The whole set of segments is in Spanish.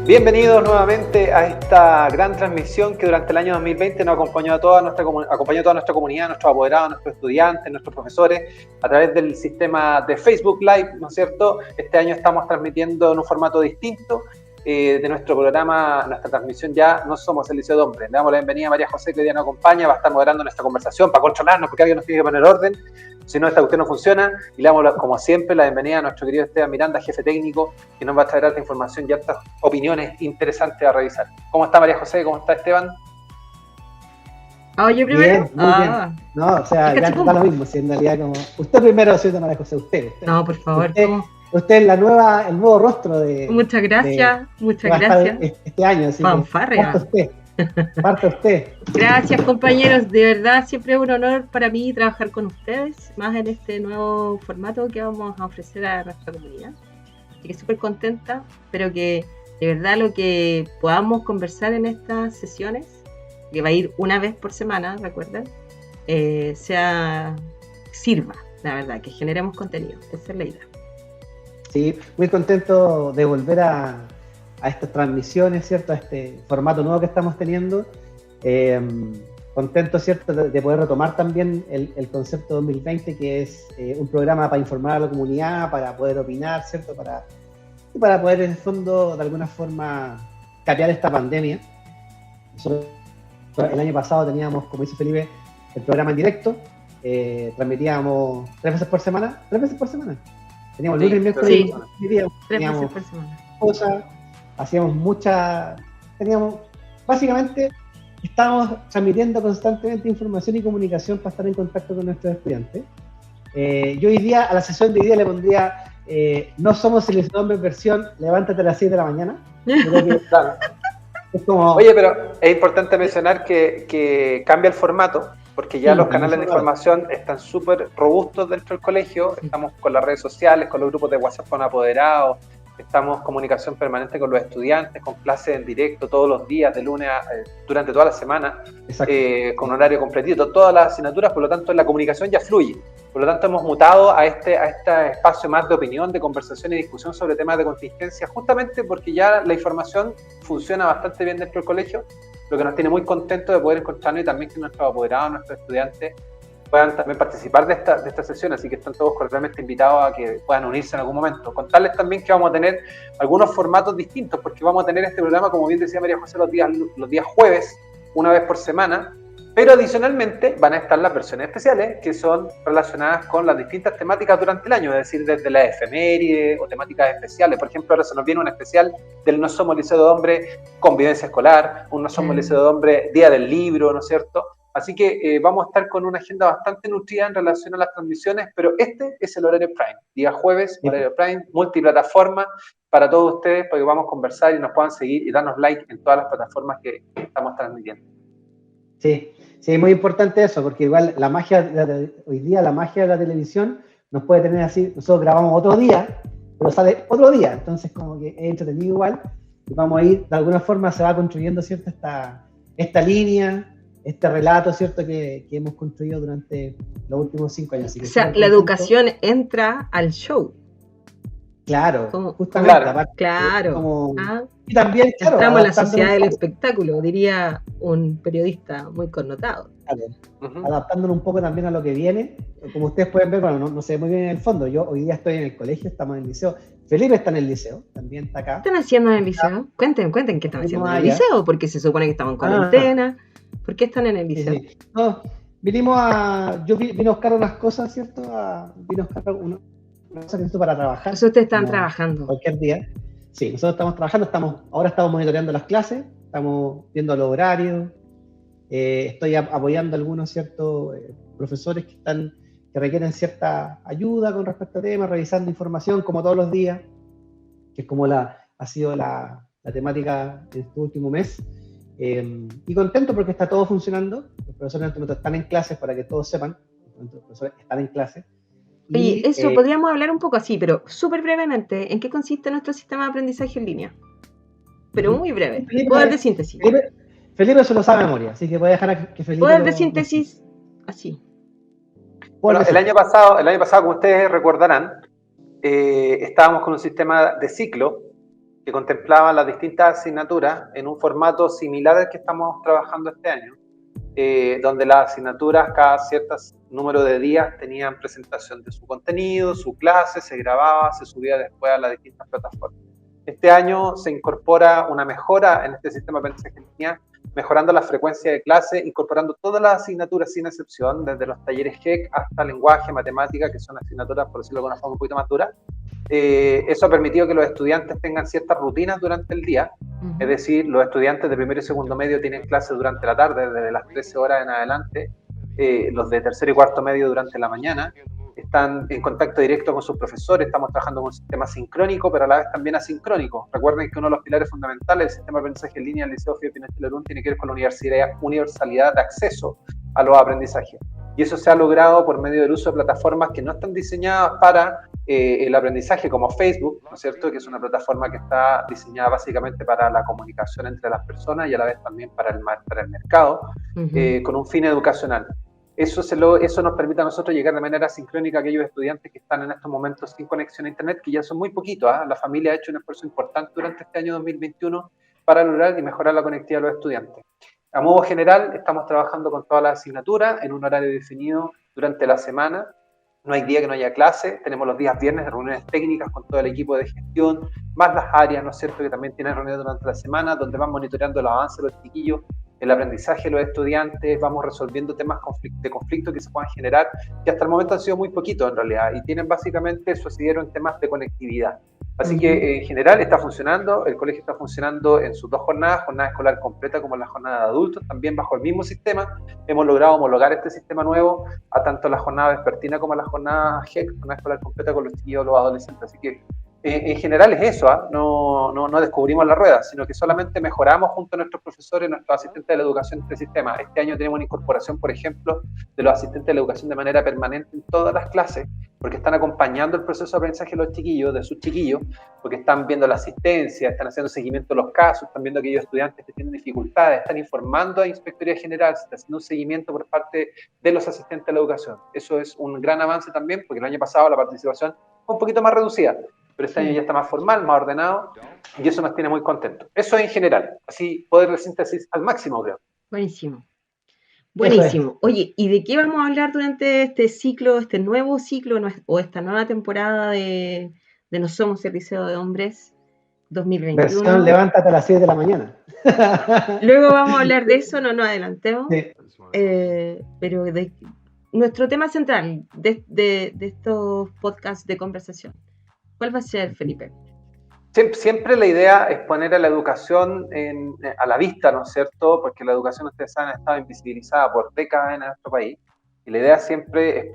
Bienvenidos nuevamente a esta gran transmisión que durante el año 2020 nos acompañó a toda nuestra comunidad, nuestros apoderados, nuestros estudiantes, nuestros profesores, a través del sistema de Facebook Live, ¿no es cierto? Este año estamos transmitiendo en un formato distinto de nuestro programa, nuestra transmisión ya No Somos el Liceo de Hombres. Le damos la bienvenida a María José, que hoy día nos acompaña, va a estar moderando nuestra conversación para controlarnos, porque alguien nos tiene que poner orden. Si no, esta cuestión no funciona. Y le damos, como siempre, la bienvenida a nuestro querido Esteban Miranda, jefe técnico, que nos va a traer alta información y altas opiniones interesantes a revisar. ¿Cómo está María José? ¿Cómo está Esteban? ¿Yo primero? Bien, muy bien. No, o sea, ya está lo mismo, si en realidad como... Usted primero, señorita María José, usted. No, por favor. Usted es el nuevo rostro de... Muchas gracias, muchas gracias. Este año, así Fanfarria. Parte usted. Gracias, compañeros. De verdad, siempre es un honor para mí trabajar con ustedes, más en este nuevo formato que vamos a ofrecer a nuestra comunidad. Así que súper contenta, espero que de verdad lo que podamos conversar en estas sesiones, que va a ir una vez por semana, recuerden, sirva, la verdad, que generemos contenido. Esa es la idea. Sí, muy contento de volver a estas transmisiones, ¿cierto? A este formato nuevo que estamos teniendo. Contento, ¿cierto?, de poder retomar también el concepto 2020, que es un programa para informar a la comunidad, para poder opinar, ¿cierto? Para poder, en el fondo, de alguna forma, capear esta pandemia. Nosotros, el año pasado teníamos, como dice Felipe, el programa en directo. Transmitíamos 3 veces por semana. Teníamos lunes, miércoles y viernes. 3 veces por semana. Cosas, hacíamos básicamente estábamos transmitiendo constantemente información y comunicación para estar en contacto con nuestros estudiantes. Yo hoy día, a la sesión de hoy día le pondría No Somos el Liceo de Hombres versión levántate a las 6 de la mañana. Claro. Es como... Oye, pero es importante mencionar que cambia el formato, porque ya los canales de información están súper robustos dentro del colegio. Estamos con las redes sociales, con los grupos de WhatsApp con apoderados, estamos en comunicación permanente con los estudiantes, con clases en directo todos los días, de lunes durante toda la semana, con horario completito, todas las asignaturas. Por lo tanto, la comunicación ya fluye. Por lo tanto, hemos mutado a este espacio más de opinión, de conversación y discusión sobre temas de contingencia, justamente porque ya la información funciona bastante bien dentro del colegio, lo que nos tiene muy contentos de poder encontrarnos, y también que nuestros apoderados, nuestros estudiantes puedan también participar de esta sesión, así que están todos cordialmente invitados a que puedan unirse en algún momento. Contarles también que vamos a tener algunos formatos distintos, porque vamos a tener este programa, como bien decía María José, los días jueves, una vez por semana, pero adicionalmente van a estar las versiones especiales, que son relacionadas con las distintas temáticas durante el año, es decir, desde la efeméride o temáticas especiales. Por ejemplo, ahora se nos viene un especial del No Somos Liceo de Hombres, convivencia escolar, un No Somos Liceo de Hombres, Día del Libro, ¿no es cierto? Así que vamos a estar con una agenda bastante nutrida en relación a las transmisiones, pero este es el horario Prime, día jueves, horario Prime, multiplataforma para todos ustedes, para que vamos a conversar y nos puedan seguir y darnos like en todas las plataformas que estamos transmitiendo. Sí, es muy importante eso, porque igual hoy día la magia de la televisión nos puede tener así. Nosotros grabamos otro día, pero sale otro día, entonces como que es entretenido igual, y vamos a ir, de alguna forma se va construyendo, ¿cierto?, esta línea, este relato, ¿cierto?, que hemos construido durante los últimos 5 años. Así que o sea, la educación entra al show. Claro, justamente. Claro. Y también, claro, entramos en la sociedad del espectáculo, diría un periodista muy connotado. Claro, adaptándolo un poco también a lo que viene. Como ustedes pueden ver, bueno, no sé muy bien en el fondo. Yo hoy día estoy en el colegio, estamos en el liceo. Felipe está en el liceo, también está acá. ¿Qué están haciendo en el liceo? Cuenten qué están haciendo en el liceo, porque se supone que estamos en cuarentena. ¿Por qué están en el liceo? Sí. No, yo vine a buscar unas cosas, ¿cierto? Vine a buscar unas cosas para trabajar. Ustedes están trabajando. Cualquier día. Sí, nosotros estamos trabajando, ahora estamos monitoreando las clases, estamos viendo los horarios, estoy apoyando a algunos ciertos profesores que requieren cierta ayuda con respecto a temas, revisando información como todos los días, que es como ha sido la temática de este último mes. Y contento porque está todo funcionando. Los profesores en este momento están en clases, para que todos sepan, los profesores están en clases. Oye, eso podríamos hablar un poco así, pero súper brevemente, ¿en qué consiste nuestro sistema de aprendizaje en línea? Pero muy breve, poder de síntesis. Felipe se lo sabe de memoria, así que voy a dejar que Felipe poder de síntesis, así. Bueno, el año pasado, como ustedes recordarán, estábamos con un sistema de ciclo, que contemplaban las distintas asignaturas en un formato similar al que estamos trabajando este año, donde las asignaturas cada cierto número de días tenían presentación de su contenido, su clase, se grababa, se subía después a las distintas plataformas. Este año se incorpora una mejora en este sistema de aprendizaje en línea, mejorando la frecuencia de clase, incorporando todas las asignaturas sin excepción, desde los talleres GEC hasta lenguaje, matemática, que son asignaturas, por decirlo de alguna forma, un poquito más duras. Eso ha permitido que los estudiantes tengan ciertas rutinas durante el día, es decir, los estudiantes de primero y segundo medio tienen clases durante la tarde, desde las 13 horas en adelante, los de tercero y cuarto medio durante la mañana, están en contacto directo con sus profesores, estamos trabajando con un sistema sincrónico, pero a la vez también asincrónico. Recuerden que uno de los pilares fundamentales del sistema de aprendizaje en línea del Liceo Fío Pinochet Lerún tiene que ver con la universalidad de acceso a los aprendizajes. Y eso se ha logrado por medio del uso de plataformas que no están diseñadas para el aprendizaje, como Facebook, ¿no es cierto?, que es una plataforma que está diseñada básicamente para la comunicación entre las personas y a la vez también para el mercado, con un fin educacional. Eso nos permite a nosotros llegar de manera sincrónica a aquellos estudiantes que están en estos momentos sin conexión a Internet, que ya son muy poquitos. La familia ha hecho un esfuerzo importante durante este año 2021 para lograr y mejorar la conectividad de los estudiantes. A modo general, estamos trabajando con todas las asignaturas en un horario definido durante la semana. No hay día que no haya clase, tenemos los días viernes de reuniones técnicas con todo el equipo de gestión, más las áreas, ¿no es cierto?, que también tienen reuniones durante la semana, donde van monitoreando el avance de los chiquillos, el aprendizaje de los estudiantes, vamos resolviendo temas de conflicto que se puedan generar, que hasta el momento han sido muy poquitos en realidad, y tienen básicamente su asidero en temas de conectividad. Así que en general está funcionando, el colegio está funcionando en sus 2 jornada escolar completa como la jornada de adultos, también bajo el mismo sistema. Hemos logrado homologar este sistema nuevo a tanto la jornada vespertina como la jornada GEC, jornada escolar completa con los chiquillos, los adolescentes. Así que en general es eso, no descubrimos la rueda, sino que solamente mejoramos junto a nuestros profesores, nuestros asistentes de la educación este sistema. Este año tenemos una incorporación, por ejemplo, de los asistentes de la educación de manera permanente en todas las clases, porque están acompañando el proceso de aprendizaje de los chiquillos, de sus chiquillos, porque están viendo la asistencia, están haciendo seguimiento de los casos, están viendo a aquellos estudiantes que tienen dificultades, están informando a Inspectoría General, se está haciendo un seguimiento por parte de los asistentes de la educación. Eso es un gran avance también, porque el año pasado la participación fue un poquito más reducida, pero este año ya está más formal, más ordenado, y eso nos tiene muy contentos. Eso en general, así poder de síntesis al máximo, creo. Buenísimo. Buenísimo. Oye, ¿y de qué vamos a hablar durante este ciclo, este nuevo ciclo o esta nueva temporada de No Somos el Liceo de Hombres 2021? Versión levántate a las 6 de la mañana. Luego vamos a hablar de eso, no nos adelantemos. Sí. Pero de nuestro tema central de estos podcasts de conversación, ¿cuál va a ser, Felipe? Siempre la idea es poner a la educación a la vista, ¿no es cierto? Porque la educación, ustedes saben, ha estado invisibilizada por décadas en nuestro país. Y la idea siempre es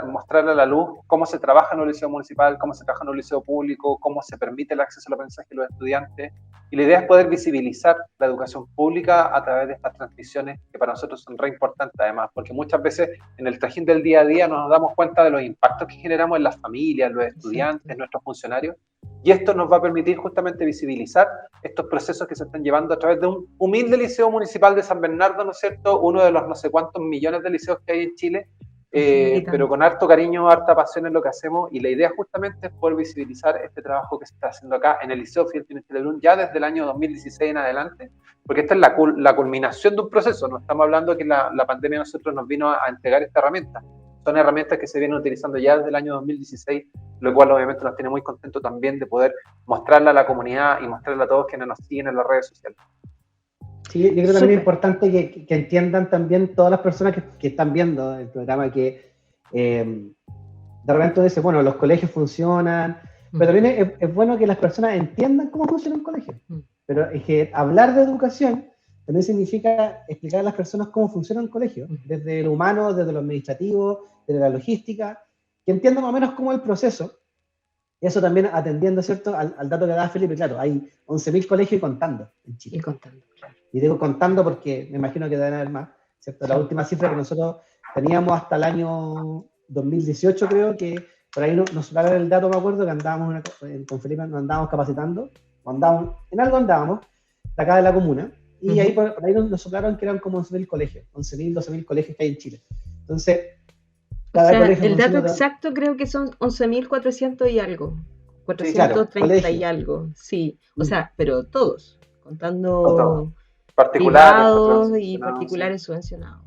mostrar a la luz cómo se trabaja en un liceo municipal, cómo se trabaja en un liceo público, cómo se permite el acceso al aprendizaje de los estudiantes. Y la idea es poder visibilizar la educación pública a través de estas transmisiones que para nosotros son re importantes además, porque muchas veces en el trajín del día a día nos damos cuenta de los impactos que generamos en las familias, los estudiantes, nuestros funcionarios, y esto nos va a permitir justamente visibilizar estos procesos que se están llevando a través de un humilde liceo municipal de San Bernardo, ¿no es cierto?, uno de los no sé cuántos millones de liceos que hay en Chile, pero con harto cariño, harta pasión en lo que hacemos, y la idea justamente es poder visibilizar este trabajo que se está haciendo acá en el Liceo Fío Pinochet Lerún ya desde el año 2016 en adelante, porque esta es la culminación de un proceso. No estamos hablando que la pandemia a nosotros nos vino a entregar esta herramienta, son herramientas que se vienen utilizando ya desde el año 2016, lo cual obviamente nos tiene muy contentos también de poder mostrarla a la comunidad y mostrarla a todos quienes nos siguen en las redes sociales. Sí, yo creo que también es importante que entiendan también todas las personas que están viendo el programa que de repente dicen, bueno, los colegios funcionan, pero también es bueno que las personas entiendan cómo funciona un colegio. Pero es que hablar de educación también significa explicar a las personas cómo funciona un colegio, desde lo humano, desde lo administrativo, desde la logística, que entiendan más o menos cómo es el proceso. Y eso también atendiendo, ¿cierto?, al dato que daba Felipe. Claro, hay 11.000 colegios y contando en Chile. Y digo contando porque me imagino que deben haber más, ¿cierto? La última cifra que nosotros teníamos hasta el año 2018, creo que por ahí nos soplaron el dato, me acuerdo, que andábamos con Felipe, nos andábamos capacitando, en algo andábamos, de acá de la comuna, y ahí por ahí nos soplaron que eran como 11.000 colegios, 11.000, 12.000 colegios que hay en Chile. Entonces, cada colegio el dato exacto creo que son 11.400 y algo. 430 y algo, sí. O sea, pero todos, contando Todos. privados y particulares subvencionados.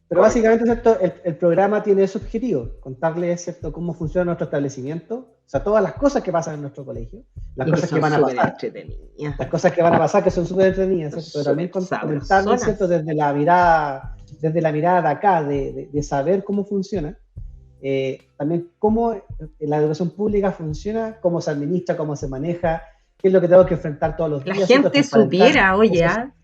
Pero básicamente, ¿cierto? El programa tiene ese objetivo, contarles, ¿cierto?, cómo funciona nuestro establecimiento, o sea, todas las cosas que pasan en nuestro colegio, las cosas que van a pasar, las cosas que van a pasar que son súper entretenidas, ¿cierto? Pero también comentarles, ¿cierto?, desde la mirada de acá, de saber cómo funciona, también cómo la educación pública funciona, cómo se administra, cómo se maneja, qué es lo que tengo que enfrentar todos los días. La gente supiera,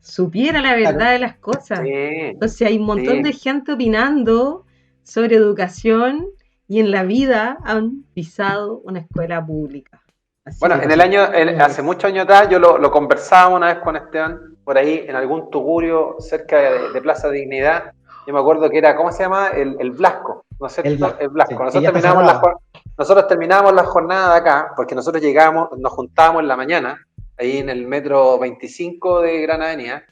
supiera la verdad de las cosas. Sí, entonces hay un montón de gente opinando sobre educación y en la vida han pisado una escuela pública. Así bueno, hace muchos años atrás yo lo conversábamos una vez con Esteban, por ahí en algún tugurio cerca de Plaza Dignidad. Yo me acuerdo que era, ¿cómo se llama? El Blasco, ¿no es cierto? El Blasco. Sí, nosotros terminábamos la jornada de acá, porque nosotros nos juntábamos en la mañana, ahí en el metro 25 de Gran Avenida,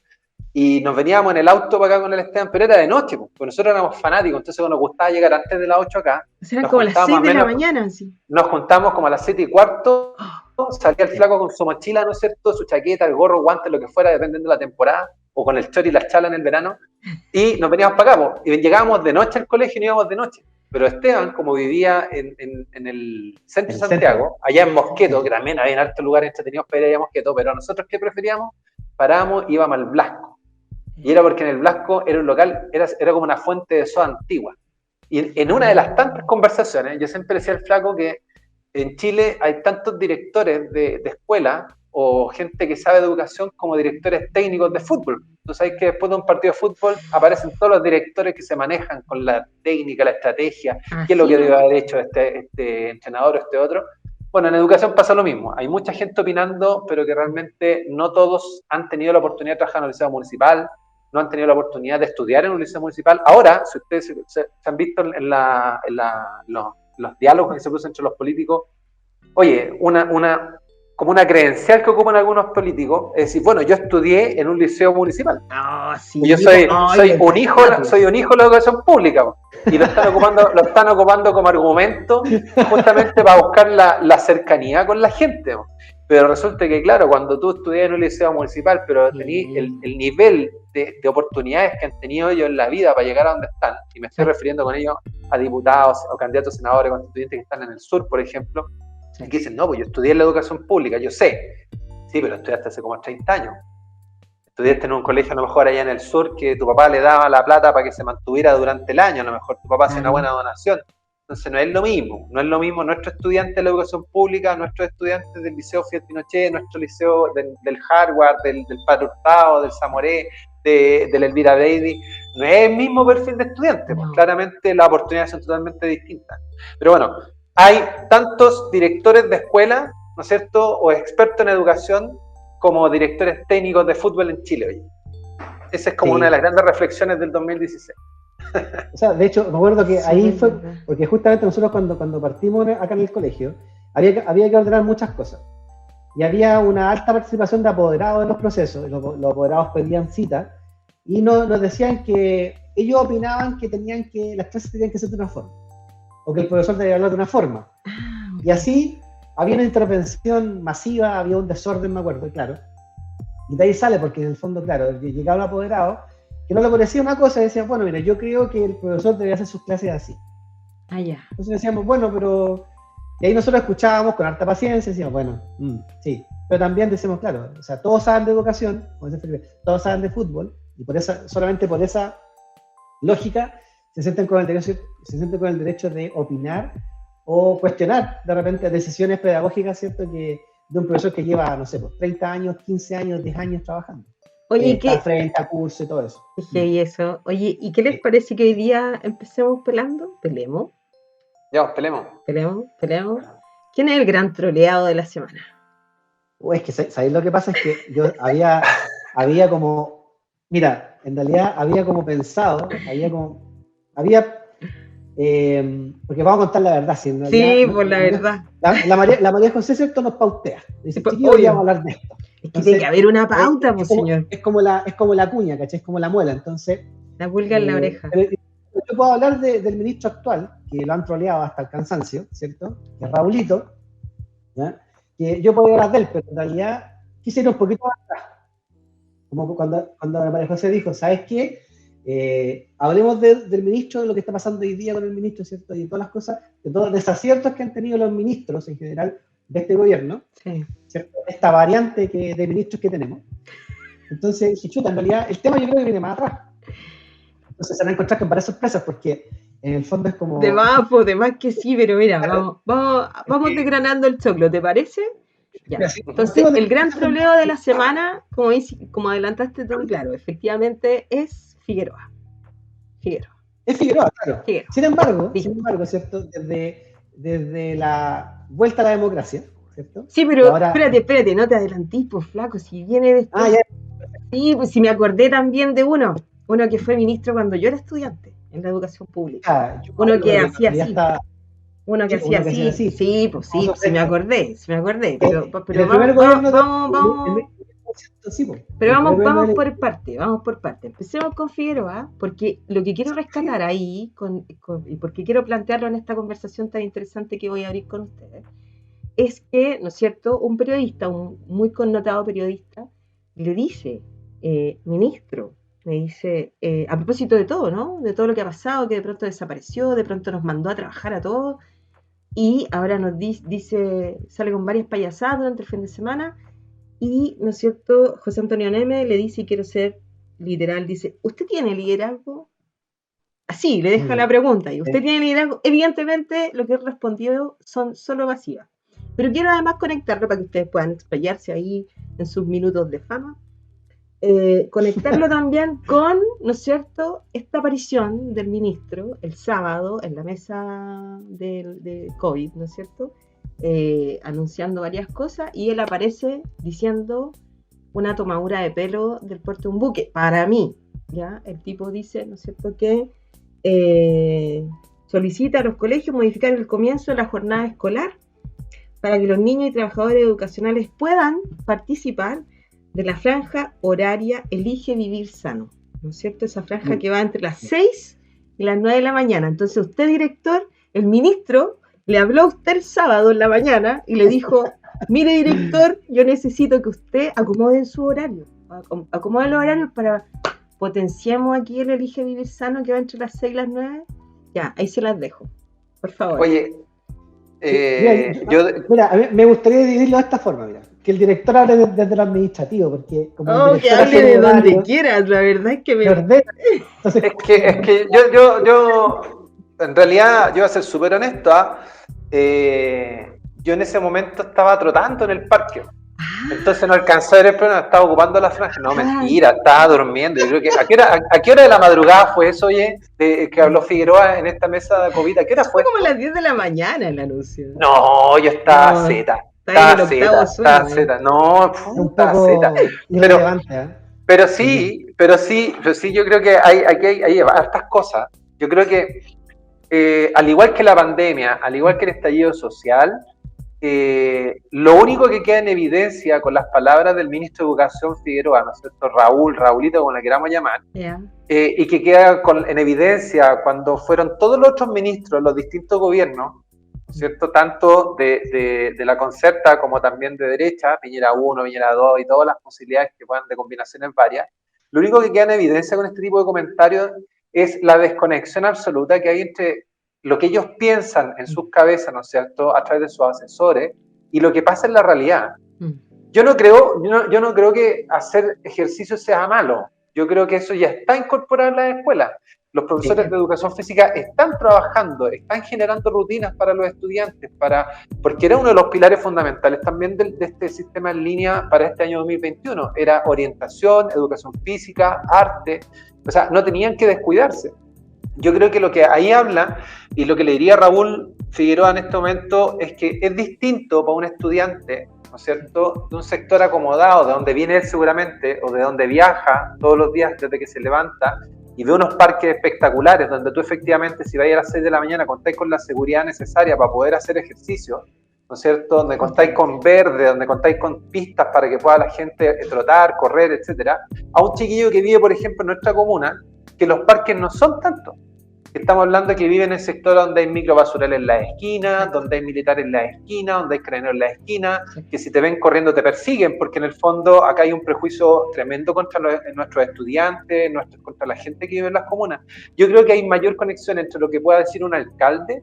y nos veníamos en el auto para acá con el Esteban, pero era de noche, porque nosotros éramos fanáticos, entonces nos gustaba llegar antes de las 8 acá. Eran como las 6 de la mañana, sí. Nos juntamos como a las 7:15, salía el flaco con su mochila, ¿no es cierto?, su chaqueta, el gorro, guantes, lo que fuera, dependiendo de la temporada, o con el chori y la chala en el verano, y nos veníamos para acá, y llegábamos de noche al colegio y no íbamos de noche. Pero Esteban, como vivía en el centro de Santiago, allá en Mosqueto, que también había hartos lugares entretenidos para ir allá a Mosqueto, pero nosotros, ¿qué preferíamos? Parábamos, íbamos al Blasco. Y era porque en el Blasco era un local, era como una fuente de soda antigua. Y en una de las tantas conversaciones, yo siempre decía al flaco que en Chile hay tantos directores de escuela o gente que sabe de educación como directores técnicos de fútbol. Tú sabes que después de un partido de fútbol aparecen todos los directores que se manejan con la técnica, la estrategia, qué es lo que debe haber hecho este entrenador o este otro. Bueno, en educación pasa lo mismo. Hay mucha gente opinando, pero que realmente no todos han tenido la oportunidad de trabajar en un liceo municipal, no han tenido la oportunidad de estudiar en un liceo municipal. Ahora, si ustedes se han visto en los diálogos que se producen entre los políticos, oye, como una credencial que ocupan algunos políticos, es decir, bueno, yo estudié en un liceo municipal. Yo soy un hijo de la educación pública, y lo están ocupando como argumento justamente para buscar la cercanía con la gente. Pero resulta que, claro, cuando tú estudias en un liceo municipal, pero tenés el nivel de oportunidades que han tenido ellos en la vida para llegar a donde están, y me estoy refiriendo con ellos a diputados o candidatos a senadores constituyentes que están en el sur, por ejemplo, y que dicen, no, pues yo estudié en la educación pública, yo sé. Sí, pero estudiaste hace como 30 años. Estudiaste en un colegio a lo mejor allá en el sur que tu papá le daba la plata para que se mantuviera durante el año, a lo mejor tu papá hacía una buena donación. Entonces no es lo mismo nuestro estudiante de la educación pública, nuestros estudiantes del Liceo Fiat Pinochet, nuestro liceo del Harvard, del Padre Hurtado, del Zamoré, del Elvira Brady, no es el mismo perfil de estudiante, pues claramente las oportunidades son totalmente distintas. Pero bueno, hay tantos directores de escuela, ¿no es cierto?, o expertos en educación, como directores técnicos de fútbol en Chile hoy. Esa es como una de las grandes reflexiones del 2016. O sea, de hecho, me acuerdo que ahí fue, porque justamente nosotros cuando partimos acá en el colegio, había que ordenar muchas cosas. Y había una alta participación de apoderados en los procesos. Los apoderados pedían cita y nos decían que ellos opinaban que las clases tenían que ser de una forma, o que el profesor debía hablar de una forma. Y así había una intervención masiva, había un desorden, me acuerdo, claro. Y de ahí sale, porque en el fondo, claro, llegaba un apoderado que no le parecía una cosa y decía, bueno, mira, yo creo que el profesor debería hacer sus clases así. Entonces decíamos, bueno, pero... Y ahí nosotros escuchábamos con harta paciencia y decíamos, bueno, sí. Pero también decimos, claro, o sea, todos saben de educación, como dice Felipe, todos saben de fútbol, y solamente por esa lógica se sienten con el derecho de opinar o cuestionar de repente decisiones pedagógicas, ¿cierto?, que de un profesor que lleva, no sé, pues 30 años, 15 años, 10 años trabajando. Oye, ¿qué? Frente a curso y todo eso. Y eso. Oye, ¿y qué les parece que hoy día empecemos pelando? ¿Pelemos? Ya, pelemos. ¿Quién es el gran troleado de la semana? Es que, ¿sabéis lo que pasa? Es que yo había como, mira, en realidad había como pensado, porque vamos a contar la verdad. Si la verdad. La María José, ¿cierto?, nos pautea. Dice, hoy vamos a hablar de esto. Es que tiene que haber una pauta, pues, señor. Es como la cuña, ¿cachai? Es como la muela, entonces... La pulga en la oreja. Yo puedo hablar del ministro actual, que lo han troleado hasta el cansancio, ¿cierto?, que es Raulito, ¿ya? Que yo puedo ir a las del, pero en realidad quise ir un poquito más atrás. Como cuando María José dijo, ¿sabes qué? Hablemos del ministro, de lo que está pasando hoy día con el ministro, ¿cierto? Y de todas las cosas, de todos los desaciertos que han tenido los ministros en general de este gobierno, Sí. ¿cierto? Esta variante de ministros que tenemos. Entonces dije, chuta, en realidad el tema yo creo que viene más atrás. Entonces se van a encontrar con varias sorpresas, porque en el fondo es como... De más que sí, pero mira, vamos desgranando el choclo, ¿te parece? Ya. Entonces, el gran troleo de la semana, como adelantaste tú, claro, efectivamente es Figueroa. Es Figueroa, claro. Figueroa. Sin embargo, ¿cierto? Desde la vuelta a la democracia, ¿cierto? Sí, pero ahora... espérate, no te adelantís, pues flaco, si viene después. Ah, ya. Sí, pues si me acordé también de uno que fue ministro cuando yo era estudiante en la educación pública. Uno que hacía así. Uno que hacía así. Sí, pues sí, sí me acordé. Pero vamos por parte. Empecemos con Figueroa, porque lo que quiero rescatar ahí, y porque quiero plantearlo en esta conversación tan interesante que voy a abrir con ustedes, es que, ¿no es cierto?, un periodista, un muy connotado periodista, le dice, ministro, me dice, a propósito de todo, ¿no? De todo lo que ha pasado, que de pronto desapareció, de pronto nos mandó a trabajar a todos, y ahora nos dice, sale con varias payasadas durante el fin de semana, y, ¿no es cierto?, José Antonio Neme le dice, y quiero ser literal, dice, ¿usted tiene liderazgo? Así, le deja la pregunta, ¿y usted tiene liderazgo? Evidentemente, lo que él respondió son solo evasivas. Pero quiero además conectarlo para que ustedes puedan explayarse ahí en sus minutos de fama. Conectarlo también con, ¿no es cierto?, esta aparición del ministro el sábado en la mesa de COVID, ¿no es cierto?, anunciando varias cosas, y él aparece diciendo una tomadura de pelo del puerto de un buque. Para mí, ¿ya? El tipo dice, ¿no es cierto?, que solicita a los colegios modificar el comienzo de la jornada escolar para que los niños y trabajadores educacionales puedan participar de la franja horaria Elige Vivir Sano, ¿no es cierto? Esa franja que va entre las 6 y las 9 de la mañana. Entonces usted, director, el ministro, le habló a usted el sábado en la mañana y le dijo, mire, director, yo necesito que usted acomode su horario, acomode los horarios para potenciemos aquí el Elige Vivir Sano que va entre las 6 y las 9. Ya, ahí se las dejo, por favor. Oye, mira, a mí me gustaría dividirlo de esta forma, mira, que el director hable desde lo administrativo, porque como que hable de donde quieras, la verdad es que me ordena. Entonces, es que yo en realidad, yo voy a ser súper honesto, yo en ese momento estaba trotando en el parque. Entonces no alcanzó a ver el programa, estaba ocupando la franja. No, mentira, estaba durmiendo. Yo creo que, ¿a qué hora de la madrugada fue eso, oye? Que habló Figueroa en esta mesa de COVID. ¿A qué hora fue? Fue como a las 10 de la mañana el anuncio. No, yo estaba zeta. Estaba zeta. No, puta zeta. Pero sí, yo creo que hay hartas cosas. Yo creo que al igual que la pandemia, al igual que el estallido social, lo único que queda en evidencia con las palabras del ministro de Educación Figueroa, ¿no es cierto? Raulito, como la queramos llamar, y que queda en evidencia cuando fueron todos los otros ministros, los distintos gobiernos, ¿no es cierto? Tanto de la concerta como también de derecha, Piñera 1, Piñera 2 y todas las posibilidades que puedan de combinaciones varias. Lo único que queda en evidencia con este tipo de comentarios es la desconexión absoluta que hay entre lo que ellos piensan en sus cabezas, ¿no es cierto?, a través de sus asesores, y lo que pasa en la realidad. Yo no creo que hacer ejercicio sea malo. Yo creo que eso ya está incorporado en las escuelas. Los profesores de educación física están trabajando, están generando rutinas para los estudiantes, porque era uno de los pilares fundamentales también de este sistema en línea para este año 2021. Era orientación, educación física, arte. O sea, no tenían que descuidarse. Yo creo que lo que ahí habla, y lo que le diría a Raúl Figueroa en este momento, es que es distinto para un estudiante, ¿no es cierto?, de un sector acomodado, de donde viene él seguramente, o de donde viaja todos los días desde que se levanta, y ve unos parques espectaculares, donde tú efectivamente, si vais a las 6 de la mañana, contáis con la seguridad necesaria para poder hacer ejercicio, ¿no es cierto?, donde contáis con verde, donde contáis con pistas para que pueda la gente trotar, correr, etcétera, a un chiquillo que vive, por ejemplo, en nuestra comuna, que los parques no son tantos. Estamos hablando de que viven en sectores donde hay microbasurales en la esquina, donde hay militares en la esquina, donde hay carabineros en la esquina, que si te ven corriendo te persiguen, porque en el fondo acá hay un prejuicio tremendo contra nuestros estudiantes, contra la gente que vive en las comunas. Yo creo que hay mayor conexión entre lo que pueda decir un alcalde,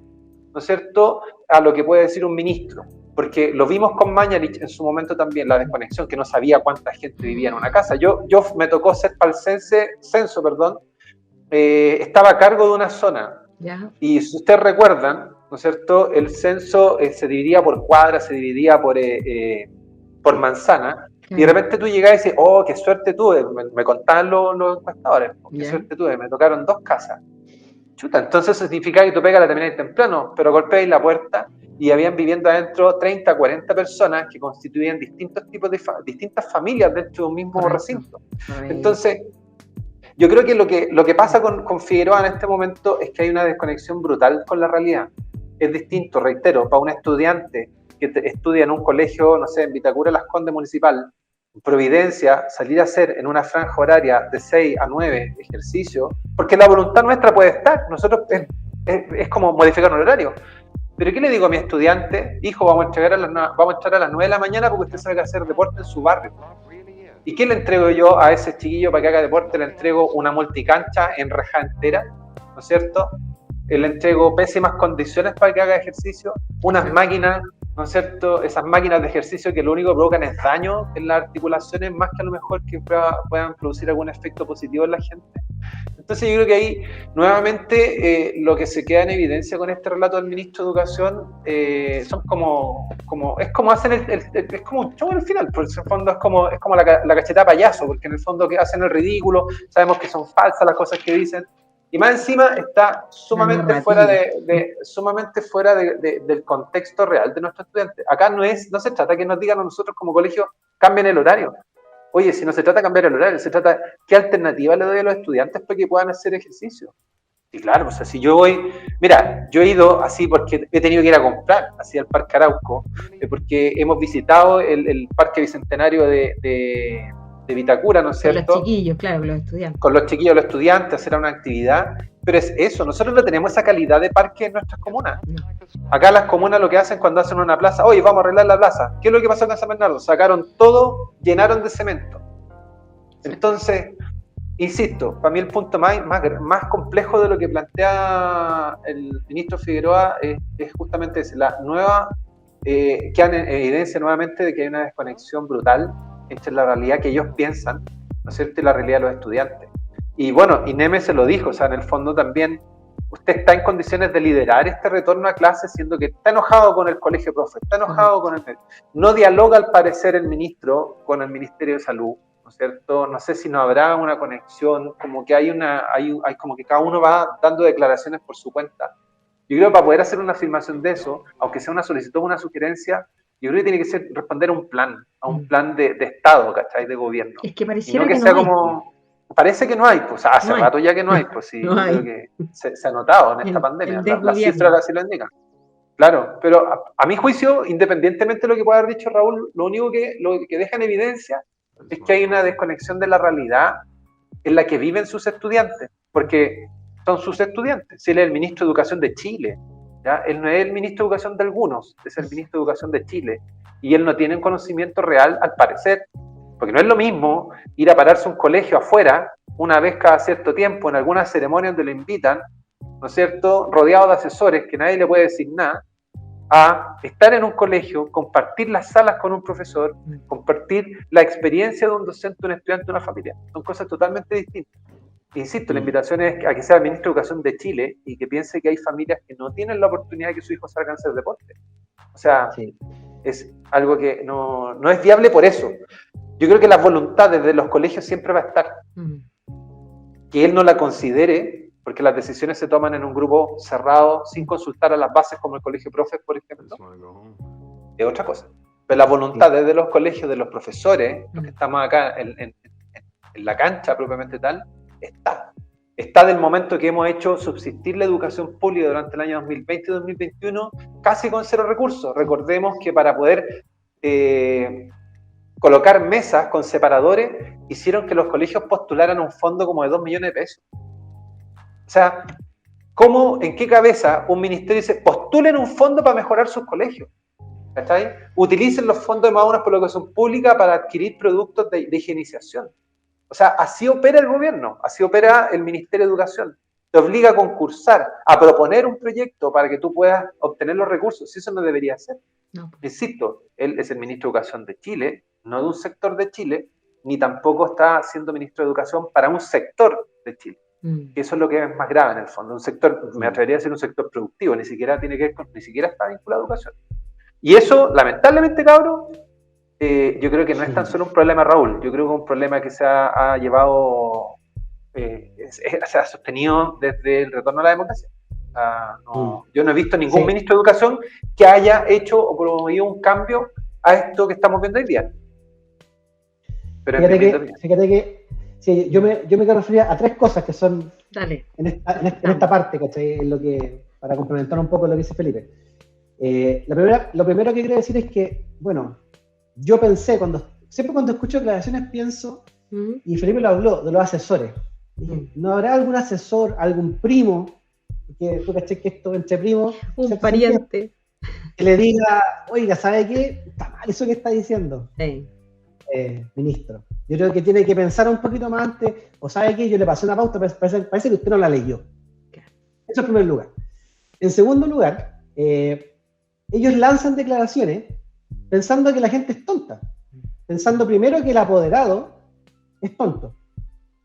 ¿no es cierto?, a lo que puede decir un ministro. Porque lo vimos con Mañalich en su momento también, la desconexión, que no sabía cuánta gente vivía en una casa. Yo me tocó ser para el censo, estaba a cargo de una zona. Ya. Y si ustedes recuerdan, ¿no es cierto?, el censo se dividía por cuadras, se dividía por manzana, y de repente tú llegabas y dices, oh, qué suerte tuve, me contaban los encuestadores, qué suerte tuve, me tocaron 2 casas. Chuta, entonces eso significa que tu pega la termináis temprano, pero golpeáis la puerta y habían viviendo adentro 30, 40 personas que constituían distintos tipos de distintas familias dentro de un mismo recinto. Entonces, yo creo que lo que pasa con Figueroa en este momento es que hay una desconexión brutal con la realidad. Es distinto, reitero, para un estudiante que estudia en un colegio, no sé, en Vitacura, Las Condes Municipal, Providencia, salir a hacer en una franja horaria de 6 a 9 ejercicios, porque la voluntad nuestra puede estar, nosotros es como modificar un horario. Pero ¿qué le digo a mi estudiante? Hijo, vamos a entrar a las 9 de la mañana porque usted sabe que hacer deporte en su barrio. ¿Y qué le entrego yo a ese chiquillo para que haga deporte? Le entrego una multicancha en reja entera, ¿no es cierto? Le entrego pésimas condiciones para que haga ejercicio, unas máquinas, ¿no es cierto? Esas máquinas de ejercicio que lo único que provocan es daño en las articulaciones, más que a lo mejor que puedan producir algún efecto positivo en la gente. Entonces yo creo que ahí, nuevamente, lo que se queda en evidencia con este relato del ministro de Educación son es como hacen es como un show al final, porque en el fondo es como la cachetada payaso, porque en el fondo que hacen el ridículo, sabemos que son falsas las cosas que dicen, y más encima está sumamente fuera del contexto real de nuestros estudiantes. Acá no se trata que nos digan a nosotros como colegio, cambien el horario. Oye, si no se trata de cambiar el horario, se trata qué alternativa le doy a los estudiantes para que puedan hacer ejercicio. Y claro, o sea, si yo he ido así porque he tenido que ir a comprar, así al Parque Arauco, porque hemos visitado el Parque Bicentenario de Vitacura, ¿no es cierto? Con los chiquillos, claro, con los estudiantes. Con los chiquillos, los estudiantes, hacer una actividad, pero es eso, nosotros no tenemos esa calidad de parque en nuestras comunas. No. Acá las comunas lo que hacen cuando hacen una plaza, oye, vamos a arreglar la plaza. ¿Qué es lo que pasó en San Bernardo? Sacaron todo, llenaron de cemento. Entonces, insisto, para mí el punto más complejo de lo que plantea el ministro Figueroa es justamente ese, la nueva, que han evidencia nuevamente de que hay una desconexión brutal entre la realidad que ellos piensan, ¿no es cierto?, y la realidad de los estudiantes. Y bueno, y Neme se lo dijo, o sea, en el fondo también, usted está en condiciones de liderar este retorno a clase, siendo que está enojado con el colegio profe, está enojado con el... No dialoga al parecer el ministro con el Ministerio de Salud, ¿no es cierto? No sé si no habrá una conexión, como que hay como que cada uno va dando declaraciones por su cuenta. Yo creo que para poder hacer una afirmación de eso, aunque sea una solicitud o una sugerencia, yo creo que tiene que responder a un plan de Estado, ¿cachai? De gobierno. Es que pareciera y no que sea como... Parece que no hay, pues hace rato ya que no hay, pues sí, no hay. Creo que se ha notado en esta pandemia, las cifras así lo indican. Claro, pero a mi juicio, independientemente de lo que pueda haber dicho Raúl, lo único que deja en evidencia es que hay una desconexión de la realidad en la que viven sus estudiantes, porque son sus estudiantes. Si él es el ministro de Educación de Chile, ¿ya? Él no es el ministro de Educación de algunos, es el ministro de Educación de Chile, y él no tiene un conocimiento real, al parecer, porque no es lo mismo ir a pararse a un colegio afuera, una vez cada cierto tiempo, en alguna ceremonia donde lo invitan, ¿no es cierto?, rodeado de asesores que nadie le puede decir nada, a estar en un colegio, compartir las salas con un profesor, compartir la experiencia de un docente, un estudiante, una familia. Son cosas totalmente distintas. Insisto, la invitación es a que sea el ministro de Educación de Chile y que piense que hay familias que no tienen la oportunidad de que sus hijos salgan a hacer deporte. O sea, es algo que no es viable por eso. Yo creo que las voluntades de los colegios siempre va a estar. Que él no la considere, porque las decisiones se toman en un grupo cerrado, sin consultar a las bases, como el colegio profes, por ejemplo, es otra cosa. Pero las voluntades de los colegios, de los profesores, los que estamos acá en la cancha propiamente tal, está del momento que hemos hecho subsistir la educación pública durante el año 2020 y 2021 casi con 0 recursos. Recordemos que para poder colocar mesas con separadores hicieron que los colegios postularan un fondo como de 2 millones de pesos. O sea, ¿Cómo, en qué cabeza un ministerio dice, postulen un fondo para mejorar sus colegios? ¿Cachai? Utilicen los fondos de Maunas por educación pública para adquirir productos de higienización. O sea, así opera el gobierno, así opera el Ministerio de Educación. Te obliga a concursar, a proponer un proyecto para que tú puedas obtener los recursos. Eso no debería ser. No. Insisto, él es el ministro de Educación de Chile, no de un sector de Chile, ni tampoco está siendo ministro de Educación para un sector de Chile. Que eso es lo que es más grave en el fondo. Un sector, me atrevería a decir un sector productivo, ni siquiera tiene que ver con, ni siquiera está vinculado a educación. Y eso, lamentablemente, cabrón, yo creo que no es tan solo un problema, Raúl. Yo creo que es un problema que se ha llevado, se ha sostenido desde el retorno a la democracia. Yo no he visto ningún ministro de Educación que haya hecho o promovido un cambio a esto que estamos viendo hoy día. Pero fíjate que sí, yo me quiero referir a 3 cosas que son en esta parte, ¿cachai? En lo que, para complementar un poco lo que dice Felipe. Lo primero que quiero decir es que, bueno, yo pensé, siempre cuando escucho declaraciones pienso, y Felipe lo habló, de los asesores. Dije, ¿no habrá algún asesor, algún primo, que tú caché que esto entre primos, un pariente, que le diga, oiga, ¿sabe qué? Está mal eso que está diciendo, ministro? Yo creo que tiene que pensar un poquito más antes, o ¿sabe qué? Yo le pasé una pauta, parece que usted no la leyó. Eso en primer lugar. En segundo lugar, ellos lanzan declaraciones pensando que la gente es tonta, pensando primero que el apoderado es tonto,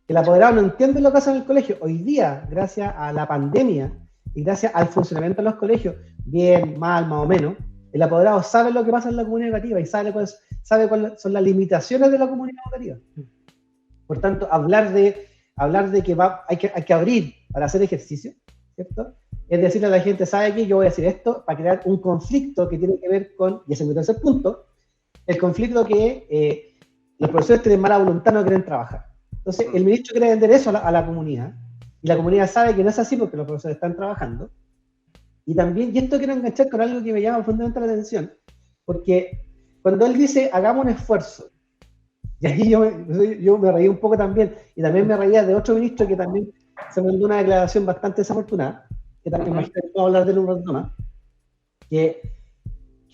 que el apoderado no entiende lo que hace en el colegio. Hoy día, gracias a la pandemia y gracias al funcionamiento de los colegios, bien, mal, más o menos, el apoderado sabe lo que pasa en la comunidad educativa y sabe cuáles son las limitaciones de la comunidad educativa. Por tanto, hablar de que hay que abrir para hacer ejercicio, ¿cierto? Es decirle a la gente, ¿sabe qué? Yo voy a decir esto para crear un conflicto que tiene que ver con, y ese es mi tercer punto, el conflicto que los profesores tienen mala voluntad, no quieren trabajar. Entonces, el ministro quiere vender eso a la comunidad, y la comunidad sabe que no es así porque los profesores están trabajando. Y también, y esto quiero enganchar con algo que me llama profundamente la atención, porque cuando él dice, hagamos un esfuerzo, y aquí yo me reí un poco también, y también me reía de otro ministro que también se mandó una declaración bastante desafortunada, que también vamos a hablar de un rato más, que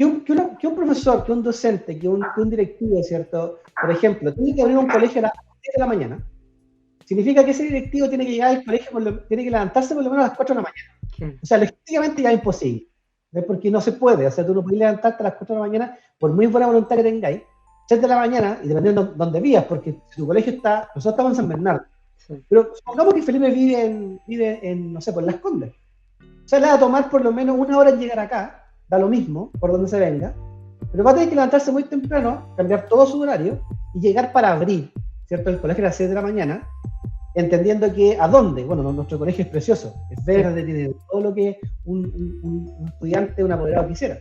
un profesor, que un docente, que un directivo, ¿cierto? Por ejemplo, tiene que abrir un colegio a las 10 de la mañana. Significa que ese directivo tiene que llegar al colegio, tiene que levantarse por lo menos a las 4 de la mañana. O sea, lógicamente ya es imposible, ¿ves? Porque no se puede. O sea, tú no puedes levantarte a las 4 de la mañana, por muy buena voluntad que tengáis, 7 de la mañana, y dependiendo de dónde vivas, porque si tu colegio está, nosotros estamos en San Bernardo. Sí. Pero supongamos que Felipe vive en, no sé, por Las Condes. O sea, le va a tomar por lo menos 1 hora en llegar acá, da lo mismo, por donde se venga, pero va a tener que levantarse muy temprano, cambiar todo su horario y llegar para abrir, ¿cierto? El colegio a las 6 de la mañana, entendiendo que, ¿a dónde? Bueno, nuestro colegio es precioso, es verde, tiene todo lo que un estudiante, un apoderado quisiera.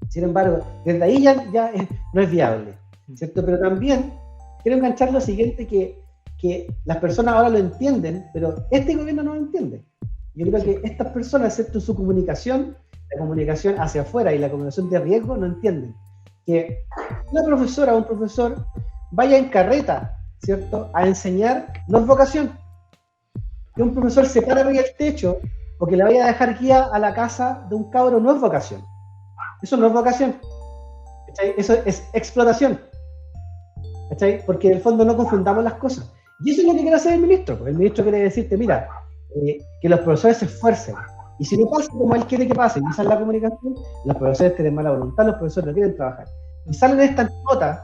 Sin embargo, desde ahí ya no es viable, ¿cierto? Pero también quiero enganchar lo siguiente, que las personas ahora lo entienden, pero este gobierno no lo entiende. Yo creo que estas personas, excepto su comunicación, la comunicación hacia afuera y la comunicación de riesgo, no entienden que una profesora o un profesor vaya en carreta, ¿cierto?, a enseñar, no es vocación. Que un profesor se para arriba del techo o que le vaya a dejar guía a la casa de un cabro no es vocación. Eso no es vocación. ¿Cachai? Eso es explotación. ¿Cachai? Porque en el fondo no confundamos las cosas. Y eso es lo que quiere hacer el ministro. El ministro quiere decirte, mira, que los profesores se esfuercen. Y si no pasa como él quiere que pase, y esa es la comunicación, los profesores tienen mala voluntad, los profesores no quieren trabajar. Y salen estas notas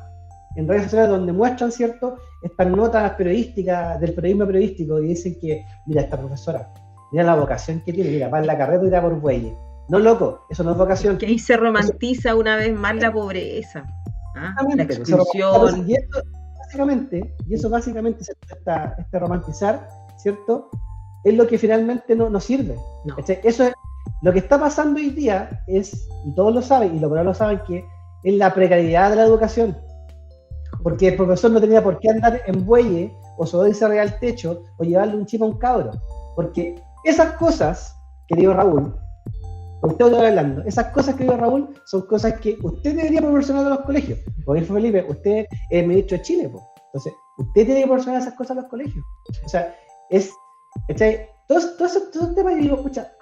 en redes sociales donde muestran, ¿cierto?, estas notas periodísticas, del periodismo periodístico, y dicen que, mira, esta profesora, mira la vocación que tiene, mira, va en la carreta y irá por bueyes. No, loco, eso no es vocación. Que ahí se romantiza eso, una vez más la pobreza, la exclusión. Y eso básicamente, este romantizar, ¿cierto?, es lo que finalmente no sirve. No. Eso es, lo que está pasando hoy día es, y todos lo saben, y los peores lo saben, que es la precariedad de la educación. Porque el profesor no tenía por qué andar en bueye, o subirse arriba al techo, o llevarle un chip a un cabro. Porque esas cosas, querido Raúl, con usted estoy hablando, esas cosas, querido Raúl, son cosas que usted debería proporcionar a los colegios. Porque Felipe, usted es el ministro de Chile, po. Entonces, usted tiene que proporcionar esas cosas a los colegios. O sea, todos esos temas, yo digo, escucha,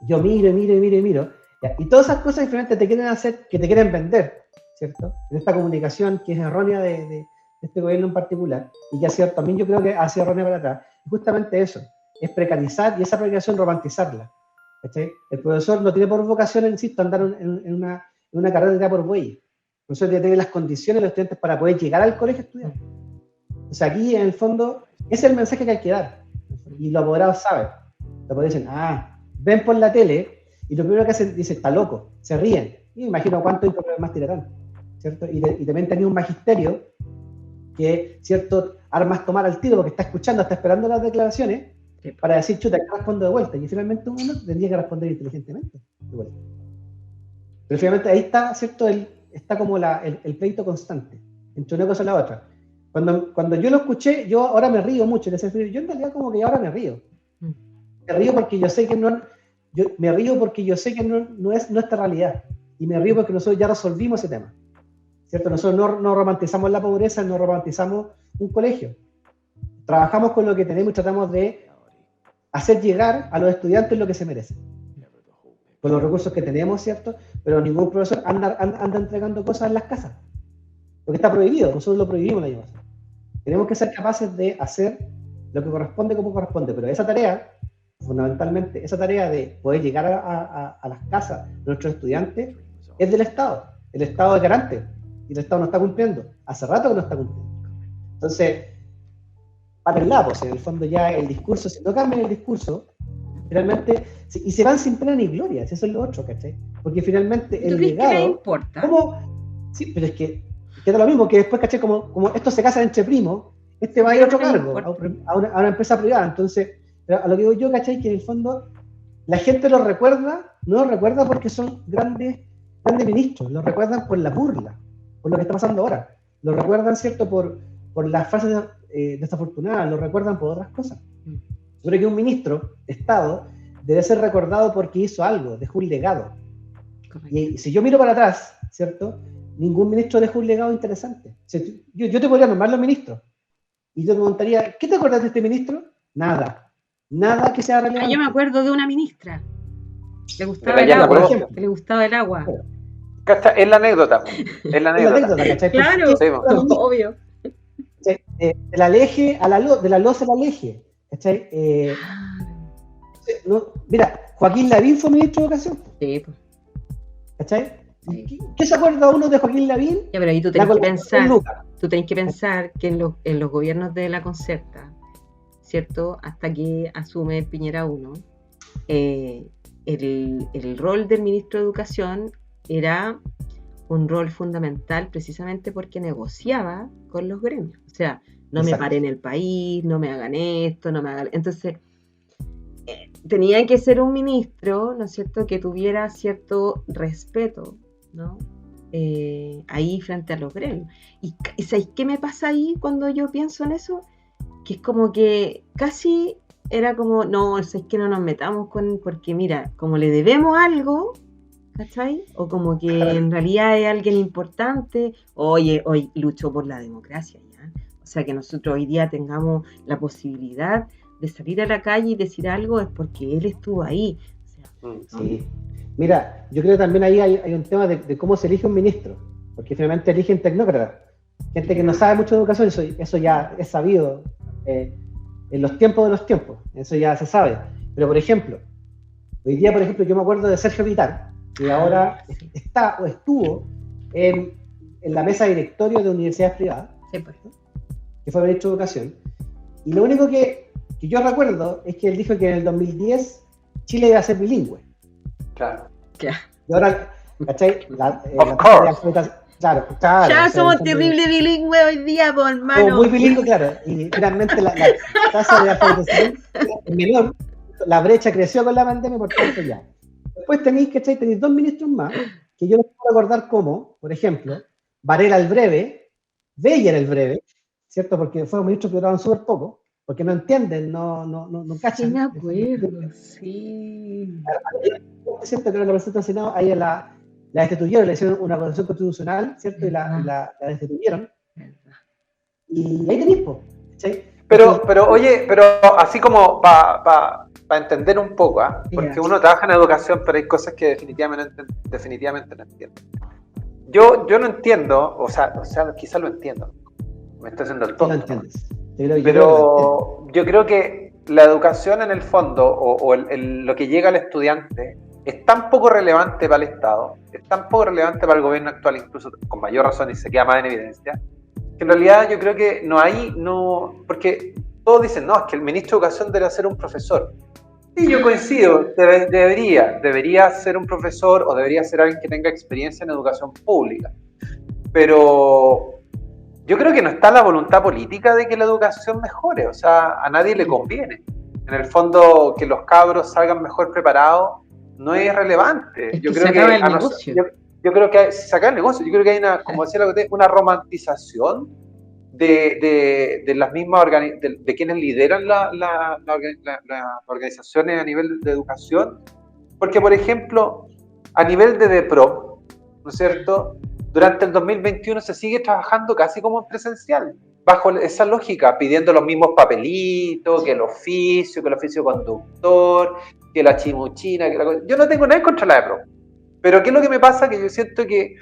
yo miro, ya, y todas esas cosas diferentes te quieren hacer, que te quieren vender, ¿cierto? En esta comunicación que es errónea de este gobierno en particular, y que ha sido, también yo creo que ha sido errónea para atrás, justamente eso, es precarizar y esa precarización romantizarla. ¿Cachai? El profesor no tiene por vocación, insisto, andar en una carrera de por buey. El profesor tiene que tener las condiciones de los estudiantes para poder llegar al colegio a estudiar. O sea, aquí en el fondo, ese es el mensaje que hay que dar. Y los apoderados saben. Los apoderados dicen, ven por la tele, y lo primero que hacen, dice, está loco, se ríen. Y me imagino cuántos más tirarán, ¿cierto? Y también tenía un magisterio que, ¿cierto?, armas tomar al tiro porque está escuchando, está esperando las declaraciones para decir, chuta, que respondo de vuelta. Y finalmente uno tendría que responder inteligentemente de vuelta. Pero finalmente ahí está, ¿cierto?, está como el pleito constante entre una cosa y la otra. Cuando yo lo escuché, yo ahora me río mucho. Yo en realidad como que ahora me río. Me río porque yo sé que no es nuestra realidad. Y me río porque nosotros ya resolvimos ese tema, ¿cierto? Nosotros no romantizamos la pobreza, no romantizamos un colegio. Trabajamos con lo que tenemos y tratamos de hacer llegar a los estudiantes lo que se merecen. Con los recursos que tenemos, ¿cierto? Pero ningún profesor anda entregando cosas en las casas. Porque está prohibido, nosotros lo prohibimos el año pasado. Tenemos que ser capaces de hacer lo que corresponde como corresponde, pero esa tarea, fundamentalmente, esa tarea de poder llegar a las casas de nuestros estudiantes es del Estado. El Estado es garante y el Estado no está cumpliendo. Hace rato que no está cumpliendo. Entonces, párenla, pues en el fondo ya el discurso, si no cambian el discurso, finalmente, y se van sin pena ni gloria, eso es lo otro, ¿cachai? Porque finalmente el legado... ¿Qué le importa? ¿Cómo? Sí, pero es que queda lo mismo, que después, ¿cachai? Como estos se casan entre primos, este va a ir a otro cargo, a una empresa privada. Entonces, a lo que digo yo, ¿cachai? Que en el fondo la gente los recuerda, no los recuerda porque son grandes ministros, los recuerdan por la burla, por lo que está pasando ahora. Los recuerdan, ¿cierto? Por las frases desafortunadas, los recuerdan por otras cosas. Yo creo que un ministro de Estado debe ser recordado porque hizo algo, dejó un legado. Y si yo miro para atrás, ¿cierto? Ningún ministro dejó un legado interesante. O sea, yo te podría nombrar los ministros y yo te preguntaría, ¿qué te acuerdas de este ministro? Nada que sea relevante. Yo me acuerdo de una ministra. Le gustaba el agua, por ejemplo. Que le gustaba el agua. Es la anécdota. ¿Cachai? Claro, obvio. De la leje de la loza a la leje. ¿Cachai? Mira, Joaquín Lavín fue ministro de Educación. Sí, pues. ¿Cachai? Sí. ¿Qué se acuerda uno de Joaquín Lavín? Ya, pero ahí tú tenés que pensar que en los gobiernos de la Concerta, ¿cierto? Hasta que asume Piñera 1, el rol del ministro de Educación era un rol fundamental precisamente porque negociaba con los gremios. O sea, no me paren el país, no me hagan esto, no me hagan... Entonces, tenía que ser un ministro, ¿no es cierto?, que tuviera cierto respeto, ¿no? Ahí frente a los gremios. ¿Y sabéis qué me pasa ahí cuando yo pienso en eso? Que es como que casi era como, no, es que no nos metamos porque mira, como le debemos algo, ¿cachai? O como que en realidad es alguien importante, hoy luchó por la democracia, ¿ya? O sea, que nosotros hoy día tengamos la posibilidad de salir a la calle y decir algo es porque él estuvo ahí. O sea, sí. Mira, yo creo que también ahí hay un tema de cómo se elige un ministro, porque finalmente eligen tecnócratas, gente que no sabe mucho de educación, eso ya es sabido en los tiempos de los tiempos, eso ya se sabe. Pero por ejemplo, hoy día, por ejemplo, yo me acuerdo de Sergio Vitar, que ahora está o estuvo en la mesa de directorio de universidades privadas, sí, pues. Que fue ministro de Educación, y lo único que yo recuerdo es que él dijo que en el 2010 Chile iba a ser bilingüe. Claro. Y ahora, ¿cachai? Claro. Ya somos terribles bilingües hoy día, por hermano. Muy bilingüe, claro. Y finalmente la tasa de alfabetización es menor. La brecha creció con la pandemia, por tanto ya. Después tenéis dos ministros más, que yo les puedo recordar como, por ejemplo, Varela el Breve, Beyer el Breve, ¿cierto? Porque fueron ministros que duraron súper poco, porque no entienden, no cachan. Sí, me acuerdo, sí. Es cierto que la representación del Senado, ahí la destituyeron, le hicieron una acusación constitucional, ¿cierto? Y la destituyeron. Y ahí tenéis, ¿cachai? Pero oye, pero así como para entender un poco, porque uno trabaja en educación, pero hay cosas que definitivamente no entiendo. Yo no entiendo, o sea, quizás lo entiendo, me estoy haciendo el tonto, ¿no? Pero yo creo que la educación en el fondo, o lo que llega al estudiante, es tan poco relevante para el Estado, es tan poco relevante para el gobierno actual, incluso con mayor razón, y se queda más en evidencia, que en realidad yo creo que porque todos dicen, no, es que el ministro de Educación debe ser un profesor. Sí, yo coincido, debería ser un profesor o debería ser alguien que tenga experiencia en educación pública. Pero yo creo que no está la voluntad política de que la educación mejore, o sea, a nadie le conviene. En el fondo, que los cabros salgan mejor preparados no es relevante. Yo creo que se acaba el negocio. Yo creo que hay como decía una romantización de las mismas de quienes lideran las organizaciones a nivel de educación, porque por ejemplo a nivel de DEPRO, ¿no es cierto?, durante el 2021 se sigue trabajando casi como en presencial, bajo esa lógica, pidiendo los mismos papelitos, que el oficio conductor, que la chimuchina, yo no tengo nada en contra de la DEPRO, pero ¿qué es lo que me pasa? Que yo siento que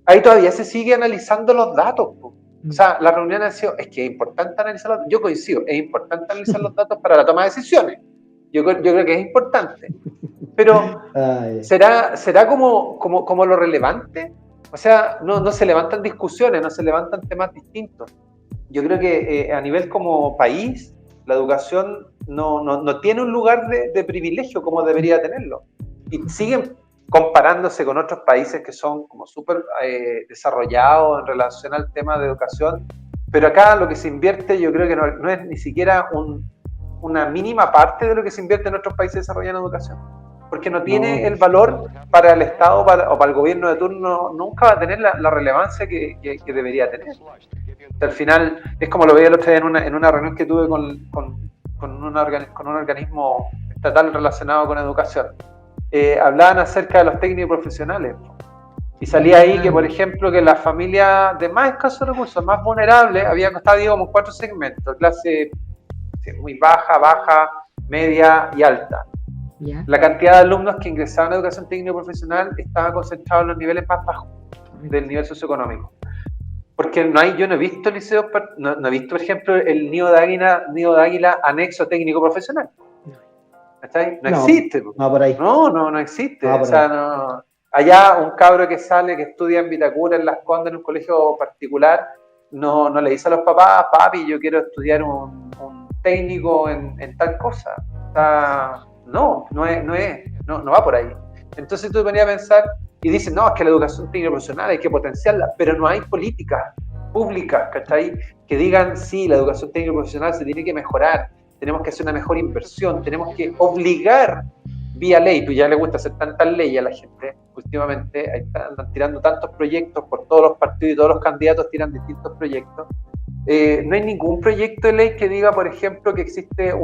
ahí todavía se sigue analizando los datos, po. O sea, la reunión ha sido, es que es importante analizar los datos. Yo coincido, es importante analizar los datos para la toma de decisiones. Yo creo que es importante. Pero, ¿será como lo relevante? O sea, no se levantan discusiones, no se levantan temas distintos. Yo creo que a nivel como país, la educación no tiene un lugar de privilegio como debería tenerlo. Y siguen comparándose con otros países que son como súper desarrollados en relación al tema de educación, pero acá lo que se invierte yo creo que no es ni siquiera una mínima parte de lo que se invierte en otros países desarrollados en educación, porque no tiene el valor para el Estado o para el gobierno de turno, nunca va a tener la relevancia que debería tener. Al final, es como lo veía el otro día en una reunión que tuve con un organismo estatal relacionado con educación. Hablaban acerca de los técnicos profesionales y salía ahí que, por ejemplo, que las familias de más escasos recursos, más vulnerables, había costado, digamos, 4 segmentos: clase muy baja, media y alta. Yeah. La cantidad de alumnos que ingresaban a educación técnico profesional estaba concentrado en los niveles más bajos del nivel socioeconómico, porque yo no he visto liceos, no he visto, por ejemplo, el nido de águila anexo técnico profesional. No existe. No, por ahí. No existe. O sea, no. Allá un cabro que sale, que estudia en Vitacura, en Las Condes, en un colegio particular, no le dice a los papás, papi, yo quiero estudiar un técnico en tal cosa. O sea, no va por ahí. Entonces tú te ponías a pensar y dices, no, es que la educación técnica profesional hay que potenciarla, pero no hay políticas públicas, ¿cachai?, que digan, sí, la educación técnica profesional se tiene que mejorar, tenemos que hacer una mejor inversión, tenemos que obligar vía ley. Pues ya le gusta hacer tantas leyes a la gente últimamente, andan tirando tantos proyectos por todos los partidos y todos los candidatos tiran distintos proyectos. No hay ningún proyecto de ley que diga, por ejemplo, que existe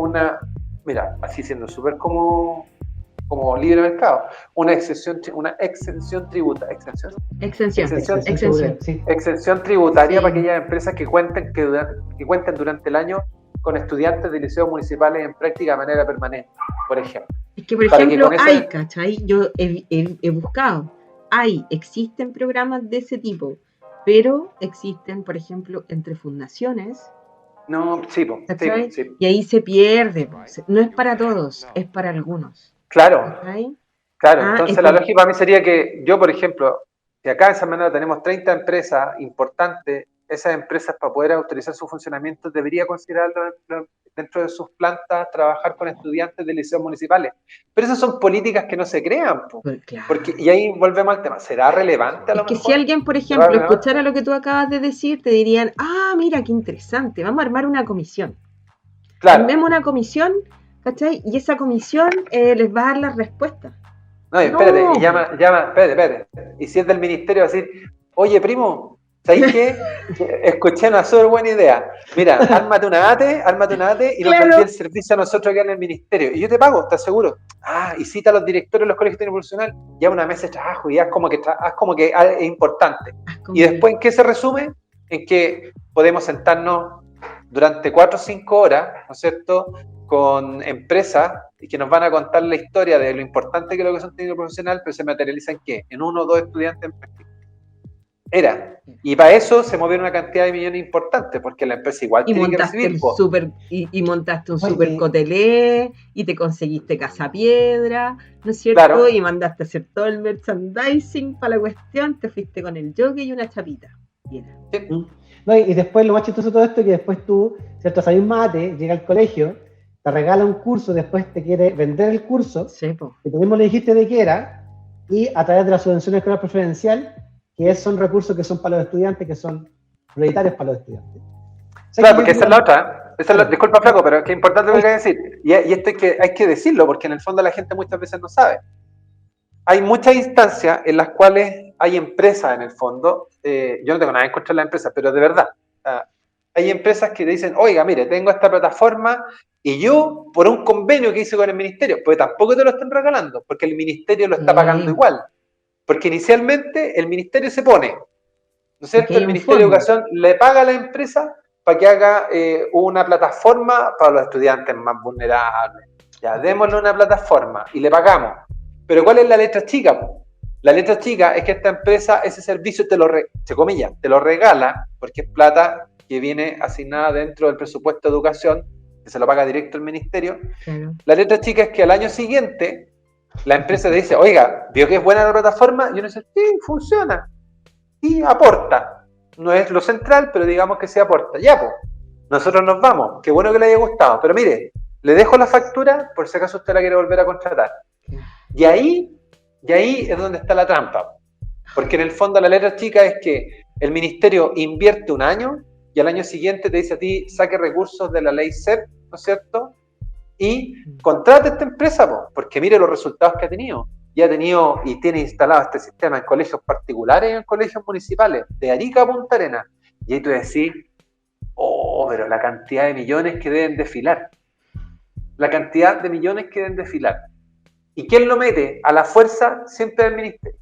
así siendo súper como libre mercado, una exención tributaria para aquellas empresas que cuenten durante el año con estudiantes de liceos municipales en práctica de manera permanente, por ejemplo. Es que, por ejemplo, ¿cachai? Yo he buscado, existen programas de ese tipo, pero existen, por ejemplo, entre fundaciones. Sí. Y ahí se pierde. No es para todos, es para algunos. Claro. Entonces la lógica para mí sería que yo, por ejemplo, si acá en San Bernardo tenemos 30 empresas importantes, esas empresas, para poder autorizar su funcionamiento, debería considerarlo dentro de sus plantas, trabajar con estudiantes de liceos municipales. Pero esas son políticas que no se crean, claro. Y ahí volvemos al tema. ¿Será relevante a lo mejor? Es que si alguien, por ejemplo, escuchara lo que tú acabas de decir, te dirían, mira, qué interesante, vamos a armar una comisión. Claro. Armemos una comisión, ¿cachai? Y esa comisión les va a dar las respuestas. No, espérate, y espérate. Y si es del ministerio, decir, oye, primo, ¿sabes qué? Escuché una súper buena idea. Mira, ármate una ATE y nos vendí el servicio a nosotros acá en el ministerio. Y yo te pago, ¿estás seguro? Y cita a los directores de los colegios técnicos profesionales, ya una mesa de trabajo y haz como que es importante. Y después, ¿en qué se resume? En que podemos sentarnos durante 4 o 5 horas, ¿no es cierto?, con empresas que nos van a contar la historia de lo importante que es lo que son técnico profesional, pero se materializa en ¿qué? En 1 o 2 estudiantes en práctica. Y para eso se movieron una cantidad de millones importantes, porque la empresa igual Y tiene que montaste recibir. y montaste un Oye, super cotelé, y te conseguiste casa piedra, ¿no es cierto? Claro. Y mandaste a hacer todo el merchandising para la cuestión, te fuiste con el jockey y una chapita. Sí. No, y después lo más chistoso de todo esto es que después tú, ¿cierto? Sabes un mate, llega al colegio, te regala un curso, después te quiere vender el curso, Sí, po. que tú mismo le dijiste de qué era, y a través de la subvención escolar preferencial, que son recursos que son para los estudiantes, que son prioritarios para los estudiantes. O sea, Claro, que porque esa es la otra. Disculpa, Claro. Flaco, pero que es importante lo que hay que decir. Y esto hay que decirlo, porque en el fondo la gente muchas veces no sabe. Hay muchas instancias en las cuales hay empresas en el fondo. Yo no tengo nada en contra de las empresas, pero de verdad. Hay empresas que te dicen, oiga, mire, tengo esta plataforma y yo, por un convenio que hice con el ministerio, pues tampoco te lo están regalando, porque el ministerio lo está pagando igual. Porque inicialmente el ministerio se pone, ¿no es cierto? El Ministerio de Educación le paga a la empresa para que haga una plataforma para los estudiantes más vulnerables. Ya, démosle una plataforma y le pagamos. Pero ¿cuál es la letra chica? La letra chica es que esta empresa, ese servicio te lo regala, porque es plata que viene asignada dentro del presupuesto de educación, que se lo paga directo el ministerio. Claro. La letra chica es que al año siguiente la empresa te dice, oiga, ¿vio que es buena la plataforma? Y uno dice, sí, funciona. Y aporta. No es lo central, pero digamos que sí aporta. Ya, pues, nosotros nos vamos. Qué bueno que le haya gustado. Pero mire, le dejo la factura por si acaso usted la quiere volver a contratar. Y ahí es donde está la trampa. Porque en el fondo la letra chica es que el ministerio invierte un año y al año siguiente te dice a ti, saque recursos de la ley CEP, ¿no es cierto? Y contrate esta empresa, porque mire los resultados que ha tenido. Y ha tenido y tiene instalado este sistema en colegios particulares y en colegios municipales, de Arica a Punta Arenas. Y ahí tú decís, oh, pero la cantidad de millones que deben desfilar. La cantidad de millones que deben desfilar. ¿Y quién lo mete? A la fuerza siempre del ministerio.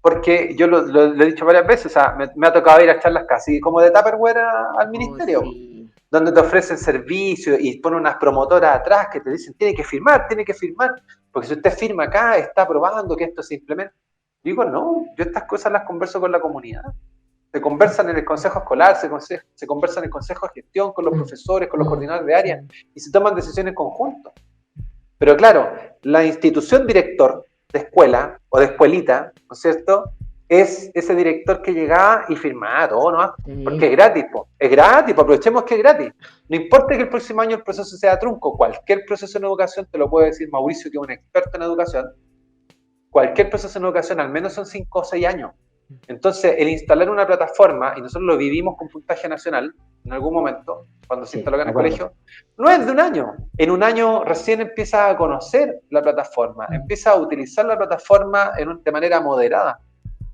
Porque yo lo he dicho varias veces, o sea, me ha tocado ir a charlas casi como de Tupperware al ministerio. Sí. Donde te ofrecen servicios y ponen unas promotoras atrás que te dicen, tiene que firmar, porque si usted firma acá, está probando que esto se implementa. Digo, no, yo estas cosas las converso con la comunidad. Se conversan en el consejo escolar, se conversan en el consejo de gestión con los profesores, con los coordinadores de área, y se toman decisiones conjuntas. Pero claro, la institución director de escuela o de escuelita, ¿no es cierto?, es ese director que llegaba y firmaba todo, ¿no? Porque es gratis, aprovechemos que es gratis. No importa que el próximo año el proceso sea trunco, cualquier proceso en educación, te lo puede decir Mauricio, que es un experto en educación, cualquier proceso en educación al menos son 5 o 6 años. Entonces, el instalar una plataforma, y nosotros lo vivimos con puntaje nacional en algún momento, cuando se instaló en el colegio, no es de un año. En un año recién empieza a conocer la plataforma, empieza a utilizar la plataforma de manera moderada.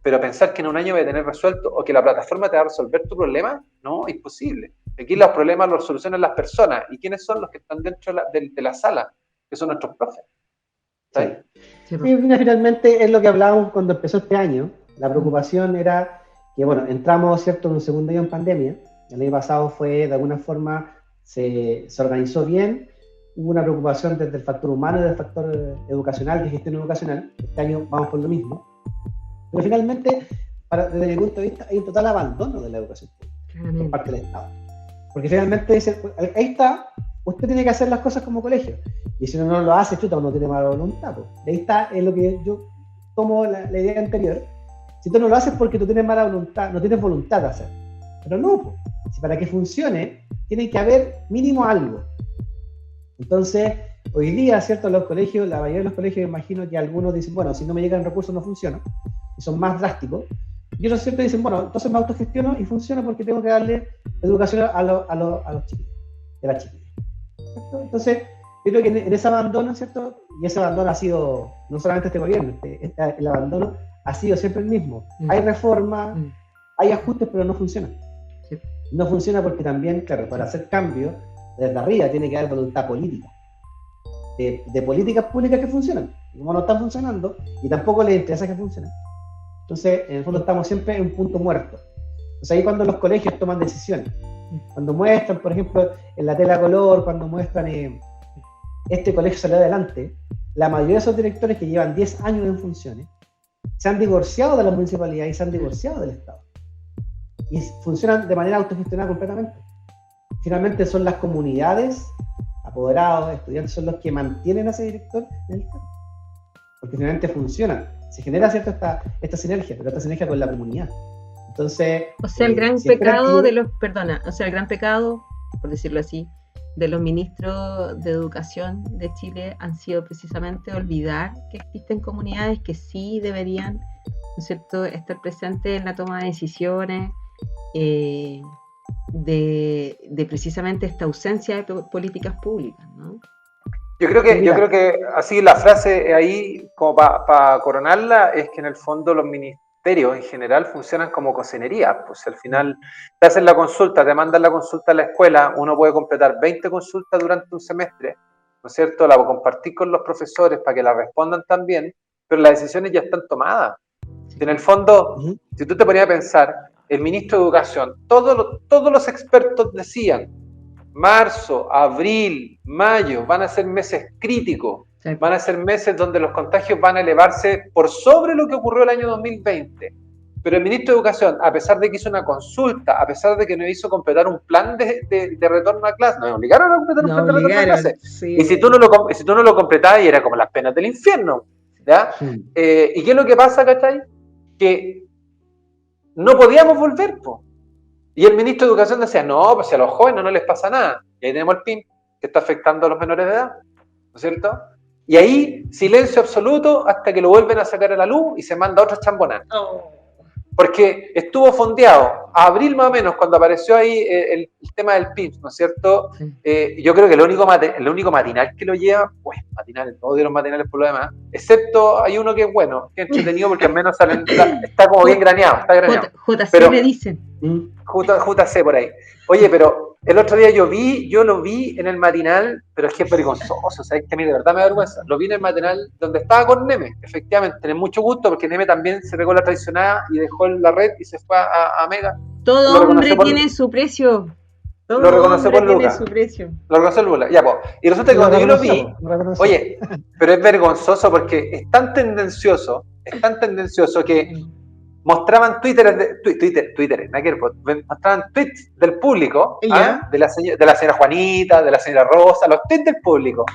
Pero pensar que en un año va a tener resuelto o que la plataforma te va a resolver tu problema, no, imposible. Aquí los problemas los solucionan las personas. ¿Y quiénes son los que están dentro de la sala? Que son nuestros profes. ¿Sí? Sí, finalmente es lo que hablábamos cuando empezó este año. La preocupación era que, bueno, entramos, ¿cierto?, en un segundo año en pandemia. El año pasado fue, de alguna forma, se organizó bien. Hubo una preocupación desde el factor humano y del factor educacional, de gestión educacional. Este año vamos por lo mismo. Pero finalmente, desde mi punto de vista, hay un total abandono de la educación pública por parte del Estado. Porque finalmente dice, ahí está, usted tiene que hacer las cosas como colegio. Y si uno no lo hace, chuta, uno tiene mala voluntad. Pues. Ahí está, es lo que yo tomo la idea anterior. Si tú no lo haces porque tú tienes mala voluntad, no tienes voluntad de hacer. Pero no, pues. Si para que funcione, tiene que haber mínimo algo. Entonces, hoy día, ¿cierto? Los colegios, la mayoría de los colegios, imagino que algunos dicen, bueno, si no me llegan recursos no funciona. Y son más drásticos. Y otros siempre dicen, bueno, entonces me autogestiono y funciona porque tengo que darle educación a los chiquillos, de las chiquillas. ¿Cierto? Entonces, yo creo que en ese abandono, ¿cierto? Y ese abandono ha sido, no solamente este gobierno, el abandono ha sido siempre el mismo. Hay reformas, hay ajustes, pero no funcionan. Sí. No funciona porque también, claro, para hacer cambios, desde arriba tiene que haber voluntad política. De políticas públicas que funcionan. Y como no están funcionando, y tampoco les interesa que funcionen. Entonces, en el fondo estamos siempre en un punto muerto. O sea, ahí cuando los colegios toman decisiones Cuando muestran, por ejemplo, en la tela color, cuando muestran este colegio salió adelante, la mayoría de esos directores que llevan 10 años en funciones se han divorciado de la municipalidad y se han divorciado del Estado. Y funcionan de manera autogestionada completamente. Finalmente son las comunidades, apoderados, estudiantes, son los que mantienen a ese director en el Estado. Porque finalmente funcionan. Se genera cierto esta sinergia, pero esta sinergia con la comunidad. Entonces, o sea, el gran pecado el gran pecado, por decirlo así, de los ministros de Educación de Chile han sido precisamente olvidar que existen comunidades que sí deberían, ¿no es cierto?, estar presentes en la toma de decisiones, de precisamente esta ausencia de políticas públicas, ¿no? Yo creo que así la frase ahí, como para coronarla, es que en el fondo los ministerios en general funcionan como cocinería. Pues al final te hacen la consulta, te mandan la consulta a la escuela, uno puede completar 20 consultas durante un semestre, ¿no es cierto? La compartir con los profesores para que la respondan también, pero las decisiones ya están tomadas. En el fondo, si tú te ponías a pensar, el ministro de Educación, todos los expertos decían, marzo, abril, mayo, van a ser meses críticos, sí. Van a ser meses donde los contagios van a elevarse por sobre lo que ocurrió el año 2020. Pero el ministro de Educación, a pesar de que hizo una consulta, a pesar de que no hizo completar un plan de retorno a clase, nos obligaron a completar un plan de retorno a clase. Sí. Y si tú no lo completabas, era como las penas del infierno, ¿ya? Sí. ¿Y qué es lo que pasa, cachai? Que no podíamos volver, po. Y el ministro de Educación decía, no, pues si a los jóvenes no les pasa nada. Y ahí tenemos el PIN, que está afectando a los menores de edad, ¿no es cierto? Y ahí, silencio absoluto hasta que lo vuelven a sacar a la luz y se manda otro chambonán. Oh. Porque estuvo fondeado. A abril más o menos, cuando apareció ahí el tema del PIN, ¿no es cierto? Yo creo que el único matinal que lo lleva, pues matinales, no odio los matinales por lo demás, excepto hay uno que es bueno, que es entretenido porque al menos está como bien graneado. Está graneado. JC le dicen. JC por ahí. Oye, pero el otro día yo lo vi en el matinal, pero es que es vergonzoso, ¿sabes? Que a mí de verdad me da vergüenza. Lo vi en el matinal donde estaba con Neme, efectivamente, tenés mucho gusto porque Neme también se pegó la traicionada y dejó la red y se fue a Mega. Todo hombre tiene su precio. Lo reconoció por Lucas. Lo reconoció Lula. Ya, pues. Y resulta que cuando yo lo vi, oye, pero es vergonzoso porque es tan tendencioso que mostraban mostraban tweets del público, de la señora Juanita, de la señora Rosa, los tweets del público.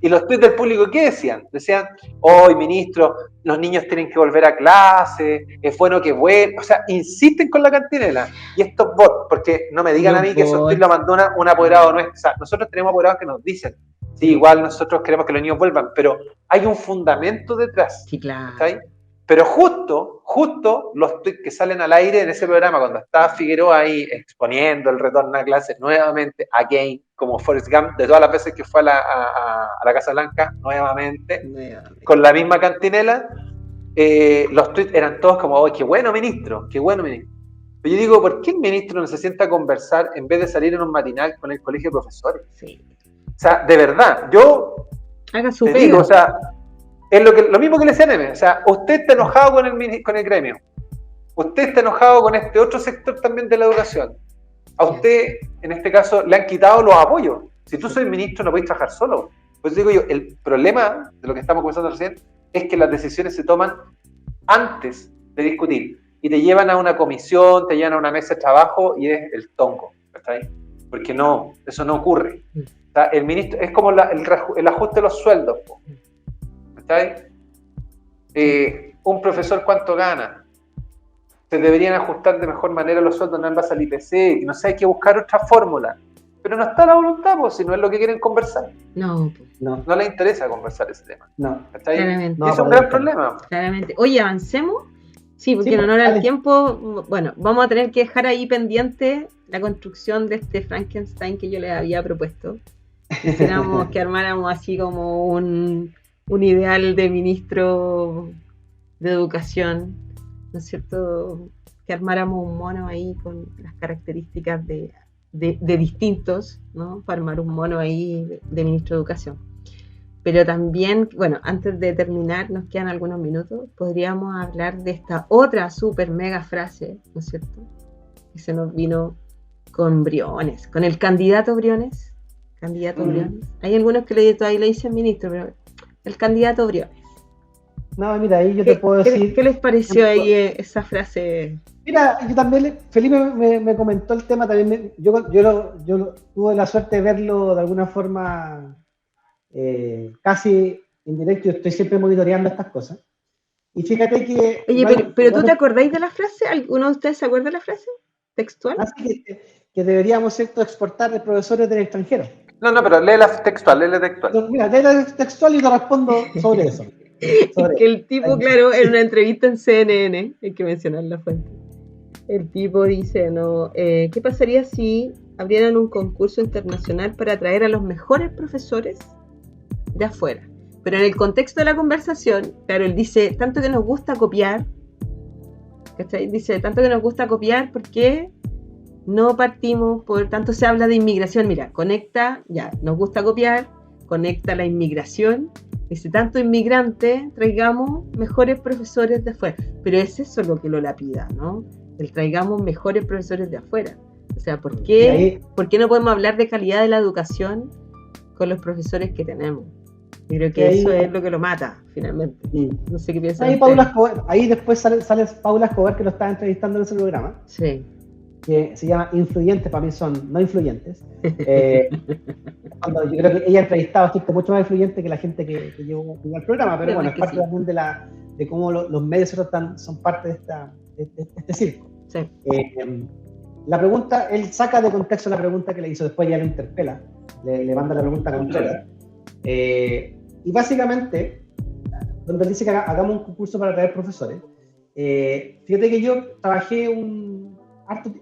Y los tweets del público, ¿qué decían? Decían, hoy ministro, los niños tienen que volver a clase, es bueno que vuelvan. O sea, insisten con la cantinela. Y estos bots, porque no me digan a mí que esos tweets lo mandó un apoderado nuestro. O sea, nosotros tenemos apoderados que nos dicen, sí, igual nosotros queremos que los niños vuelvan, pero hay un fundamento detrás. Sí, claro. ¿Sí? Pero justo los tweets que salen al aire en ese programa, cuando estaba Figueroa ahí exponiendo el retorno a clases nuevamente, again, como Forrest Gump, de todas las veces que fue a la Casa Blanca, nuevamente, con la misma cantinela, los tweets eran todos como, oh, qué bueno ministro. Pero yo digo, ¿por qué el ministro no se sienta a conversar en vez de salir en un matinal con el colegio de profesores? Sí. O sea, de verdad, yo haga su te digo, o sea, es lo mismo que le decía Neme, o sea, usted está enojado con el gremio, usted está enojado con este otro sector también de la educación, a usted, en este caso, le han quitado los apoyos. Si tú sois ministro no podéis trabajar solo. Pues digo yo, el problema de lo que estamos conversando recién es que las decisiones se toman antes de discutir y te llevan a una comisión, te llevan a una mesa de trabajo y es el tongo, ¿está ahí? Porque no, eso no ocurre. O sea, el ministro es como el ajuste de los sueldos, un profesor ¿cuánto gana? Se deberían ajustar de mejor manera los sueldos en base al IPC, no sé, hay que buscar otra fórmula, pero no está la voluntad, pues, si no es lo que quieren conversar. No les interesa conversar ese tema. Claramente. Es un gran problema. Claramente. Oye, avancemos. Sí, porque en honor al tiempo, bueno, vamos a tener que dejar ahí pendiente la construcción de este Frankenstein que yo les había propuesto. Quisiéramos que armáramos así como un ideal de ministro de educación, ¿no es cierto? Que armáramos un mono ahí con las características de distintos, ¿no? Para armar un mono ahí de ministro de educación. Pero también, bueno, antes de terminar, nos quedan algunos minutos, podríamos hablar de esta otra súper mega frase, ¿no es cierto? Que se nos vino con Briones, con el candidato Briones. Briones. Hay algunos que todavía le dicen ministro, pero el candidato Briones. No, mira, ahí yo te puedo decir... ¿Qué les pareció ahí esa frase? Mira, yo también, Felipe me comentó el tema, también yo tuve la suerte de verlo de alguna forma casi indirecto, yo estoy siempre monitoreando estas cosas. Y fíjate que... Oye, pero ¿tú te acordáis de la frase? ¿Alguno de ustedes se acuerda de la frase textual? Así que deberíamos, ¿cierto?, exportar de profesores del extranjero. No, pero léela textual. Mira, léela textual y te respondo sobre eso. Es que el tipo, claro, en una entrevista en CNN, hay que mencionar la fuente, el tipo dice, ¿qué pasaría si abrieran un concurso internacional para atraer a los mejores profesores de afuera? Pero en el contexto de la conversación, claro, él dice, tanto que nos gusta copiar, ¿cachai? Dice, tanto que nos gusta copiar, ¿por qué no partimos por tanto se habla de inmigración? Mira, conecta, ya, nos gusta copiar, conecta la inmigración, dice, tanto inmigrante, traigamos mejores profesores de afuera. Pero es eso lo que lo lapida, ¿no? El traigamos mejores profesores de afuera. O sea, ¿por qué no podemos hablar de calidad de la educación con los profesores que tenemos? Yo creo que eso es lo que lo mata, finalmente. No sé qué piensa. Ahí después sale Paula Escobar, que lo estaba entrevistando en ese programa. Sí. Que se llama Influyentes, para mí son no influyentes. Cuando yo creo que ella ha entrevistado tipo mucho más influyente que la gente que llegó al programa, pero bueno, es parte también de cómo los medios son parte de este circo. Sí. La pregunta, él saca de contexto la pregunta que le hizo, después ya lo interpela, le manda la pregunta completa. Y básicamente, donde él dice que hagamos un concurso para traer profesores, fíjate que yo trabajé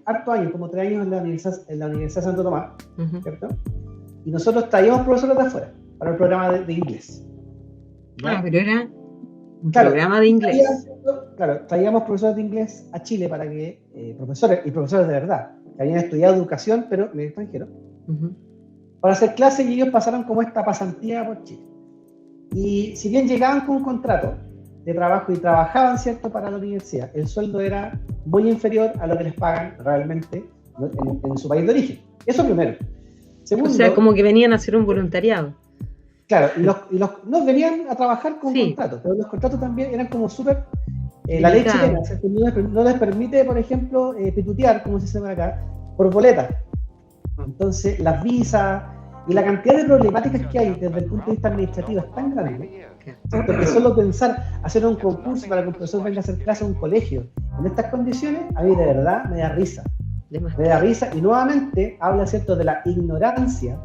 harto años, como 3 años en la Universidad de Santo Tomás, ¿cierto? Y nosotros traíamos profesores de afuera para el programa de inglés. ¿No? Pero era un programa de inglés. Traíamos profesores de inglés a Chile para que profesores de verdad, que habían estudiado educación, pero en el extranjero, para hacer clases, y ellos pasaron como esta pasantía por Chile. Y si bien llegaban con un contrato de trabajo y trabajaban, ¿cierto?, para la universidad, el sueldo era muy inferior a lo que les pagan realmente en su país de origen. Eso primero. Segundo, o sea, como que venían a hacer un voluntariado. Claro, no venían a trabajar con contratos, pero los contratos también eran como súper... la ley chilena, ¿cierto?, no les permite, por ejemplo, pitutear, como se dice por acá, por boletas. Entonces, las visas y la cantidad de problemáticas que hay desde el punto de vista administrativo es tan grande, ¿cierto?, que solo pensar hacer un concurso para que un profesor venga a hacer clase en un colegio en estas condiciones, a mí de verdad me da risa. Me da risa, y nuevamente habla, ¿cierto?, de la ignorancia,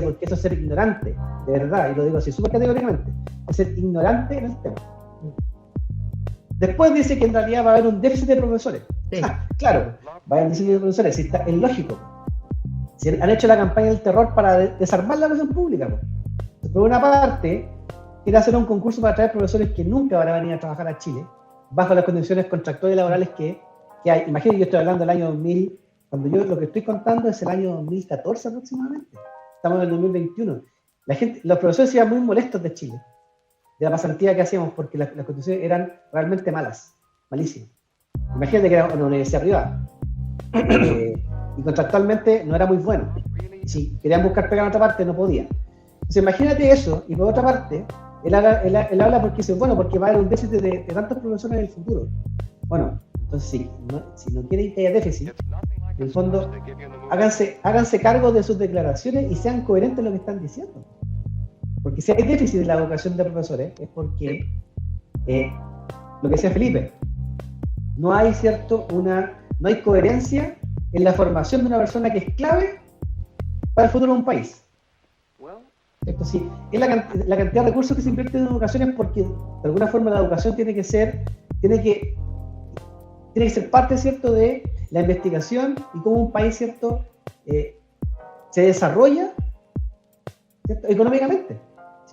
porque eso es ser ignorante, de verdad, y lo digo así súper categóricamente, es ser ignorante en el tema. Después dice que en realidad va a haber un déficit de profesores. Sí. Claro, va a haber un déficit de profesores, es lógico. Si han hecho la campaña del terror para desarmar la educación pública. Por una parte, quiere hacer un concurso para traer profesores que nunca van a venir a trabajar a Chile, bajo las condiciones contractuales y laborales que hay. Imagínate, yo estoy hablando del año 2000, cuando yo lo que estoy contando es el año 2014 aproximadamente. Estamos en el 2021. Los profesores se iban muy molestos de Chile, de la pasantía que hacíamos, porque las condiciones eran realmente malas, malísimas. Imagínate que era una universidad privada. Y contractualmente no era muy bueno. Si querían buscar pega en otra parte, no podían. Entonces imagínate eso, y por otra parte, él habla porque dice, bueno, porque va a haber un déficit de tantos profesores en el futuro. Bueno, entonces si no quieren que haya déficit, en el fondo, háganse cargo de sus declaraciones y sean coherentes en lo que están diciendo. Porque si hay déficit en la educación de profesores, es porque, lo que decía Felipe, no hay, ¿cierto?, no hay coherencia en la formación de una persona que es clave para el futuro de un país. ¿Cierto? Sí, es la cantidad de recursos que se invierten en educación, es porque de alguna forma la educación tiene que ser parte, ¿cierto?, de la investigación y cómo un país, ¿cierto?, se desarrolla, ¿cierto?, económicamente.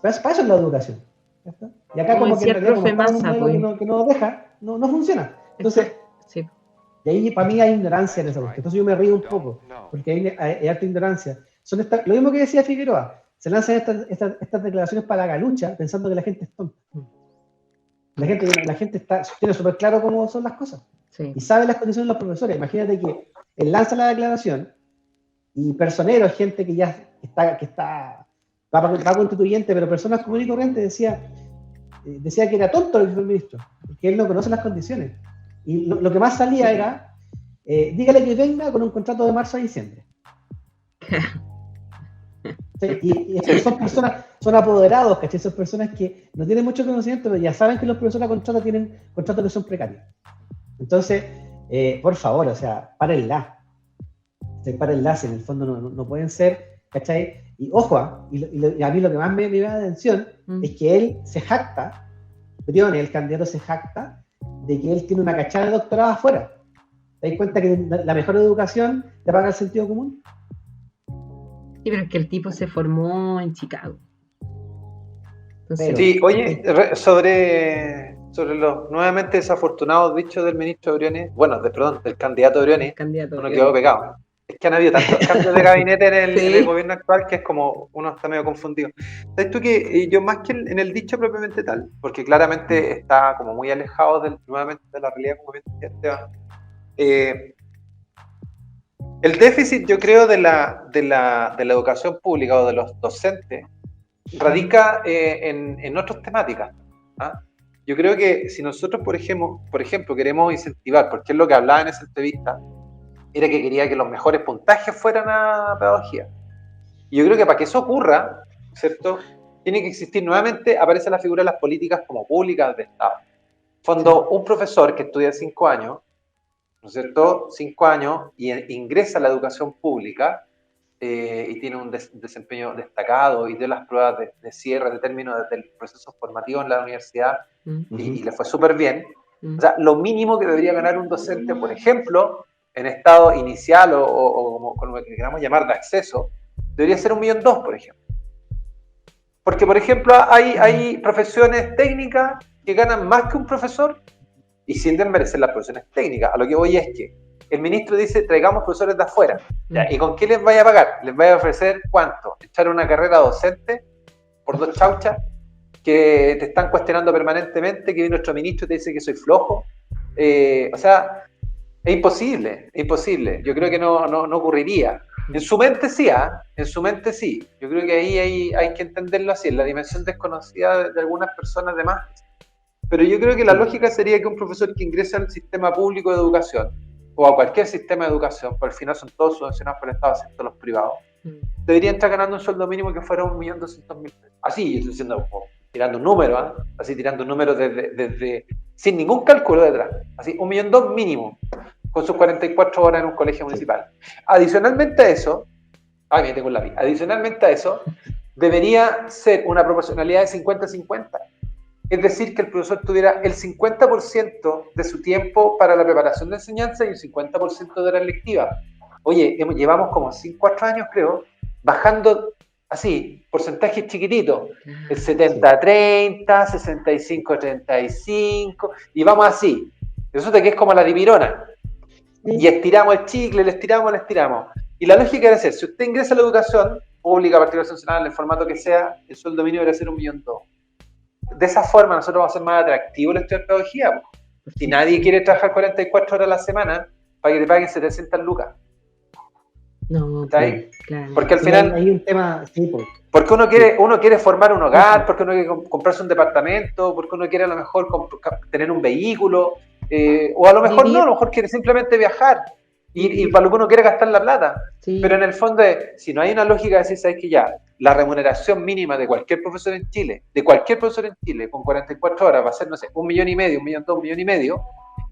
Para eso es la educación, ¿cierto? Y acá como que en realidad, como está un modelo que no nos deja, no funciona. Entonces, sí. Y ahí para mí hay ignorancia en esa cuestión. Entonces yo me río un poco, porque hay harta ignorancia. Lo mismo que decía Figueroa, se lanzan estas declaraciones para la galucha pensando que la gente es tonta. La gente tiene súper claro cómo son las cosas. Sí. Y sabe las condiciones de los profesores. Imagínate que él lanza la declaración y personeros, gente que ya va constituyente, pero personas comunes y corrientes decía que era tonto el primer ministro, porque él no conoce las condiciones. Y lo que más salía era, dígale que venga con un contrato de marzo a diciembre. Son personas, son apoderados, ¿cachai? Son personas que no tienen mucho conocimiento, pero ya saben que los profesores a contrato tienen contratos que son precarios. Entonces, por favor, o sea, párenla. Párenla, si en el fondo no pueden ser, ¿cachai? Y ojo, y a mí lo que más me da atención es que él se jacta, Briones, el candidato se jacta de que él tiene una cachada de doctorado afuera. ¿Te das cuenta que la mejor educación te paga el sentido común? Sí, pero es que el tipo se formó en Chicago. Entonces, sí, oye, sobre los nuevamente desafortunados dichos del ministro Briones, del candidato Briones, uno quedó pegado. Es que han habido tantos cambios de gabinete en el gobierno actual que es como uno está medio confundido. ¿Sabes tú que yo más que en el dicho propiamente tal, porque claramente está como muy alejado nuevamente de la realidad, como bien decía Esteban, el déficit, yo creo, de la educación pública o de los docentes radica en otras temáticas. ¿Ah? Yo creo que si nosotros, por ejemplo, queremos incentivar, porque es lo que hablaba en esa entrevista, era que quería que los mejores puntajes fueran a pedagogía. Y yo creo que para que eso ocurra, ¿cierto?, tiene que existir nuevamente, aparece la figura de las políticas como públicas de Estado. Fondo, un profesor que estudia 5 años, ¿no es cierto?, 5 años, y ingresa a la educación pública, y tiene un desempeño destacado y dio las pruebas de cierre de término del proceso formativo en la universidad, y le fue súper bien. O sea, lo mínimo que debería ganar un docente, por ejemplo, en estado inicial o como lo que queramos llamar de acceso, debería ser 1,2 millones, por ejemplo. Porque, por ejemplo, hay profesiones técnicas que ganan más que un profesor, y sin desmerecer las profesiones técnicas. A lo que voy es que el ministro dice, traigamos profesores de afuera. ¿Ya? ¿Y con qué les vaya a pagar? ¿Les vaya a ofrecer cuánto? ¿Echar una carrera docente por 2 chauchas que te están cuestionando permanentemente, que viene nuestro ministro y te dice que soy flojo? O sea, es imposible. Yo creo que no ocurriría. En su mente sí, en su mente sí. Yo creo que ahí hay que entenderlo así, en la dimensión desconocida de algunas personas de más. Pero yo creo que la lógica sería que un profesor que ingresa al sistema público de educación, o a cualquier sistema de educación, porque al final son todos subvencionados por el Estado, excepto los privados, debería estar ganando un sueldo mínimo que fuera 1,2 millones. Así, yo estoy diciendo, tirando un número, así tirando un número desde sin ningún cálculo detrás, así, 1,2 millones mínimo, con sus 44 horas en un colegio municipal. Adicionalmente a eso, me tengo la vida, adicionalmente a eso, debería ser una proporcionalidad de 50-50. Es decir, que el profesor tuviera el 50% de su tiempo para la preparación de enseñanza y el 50% de horas lectivas. Oye, llevamos como 4 años, creo, bajando así, porcentajes chiquititos, el 70-30, 65-35, y vamos así. Resulta que es como la dipirona. Y estiramos el chicle, le estiramos. Y la lógica debe ser, si usted ingresa a la educación pública, particular, sancionada, en el formato que sea, el sueldo mínimo debe ser 1,2 millones. De esa forma nosotros vamos a hacer más atractivo el estudio de pedagogía. Si nadie quiere trabajar 44 horas a la semana para que le paguen 700 lucas. No, ¿Está ahí? Claro. Porque al final hay un tema, porque uno quiere formar un hogar, porque uno quiere comprarse un departamento, porque uno quiere a lo mejor tener un vehículo, o a lo mejor no, a lo mejor quiere simplemente viajar y para lo que uno quiere gastar la plata. Pero en el fondo, si no hay una lógica de decir, ¿sabes qué? Ya, la remuneración mínima de cualquier profesor en Chile, con 44 horas va a ser, no sé, 1,5 millones, 1,2 millones, 1,5 millones,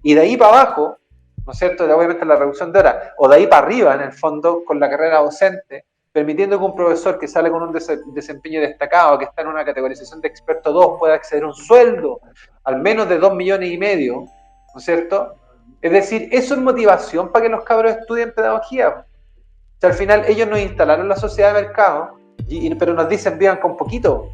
y de ahí para abajo, ¿no es cierto?, obviamente la reducción de horas, o de ahí para arriba, en el fondo, con la carrera docente, permitiendo que un profesor que sale con un desempeño destacado, que está en una categorización de experto 2, pueda acceder a un sueldo al menos de 2,5 millones, ¿no es cierto? Es decir, eso es motivación para que los cabros estudien pedagogía. O sea, al final ellos nos instalaron en la sociedad de mercado, pero nos dicen vivan con poquito.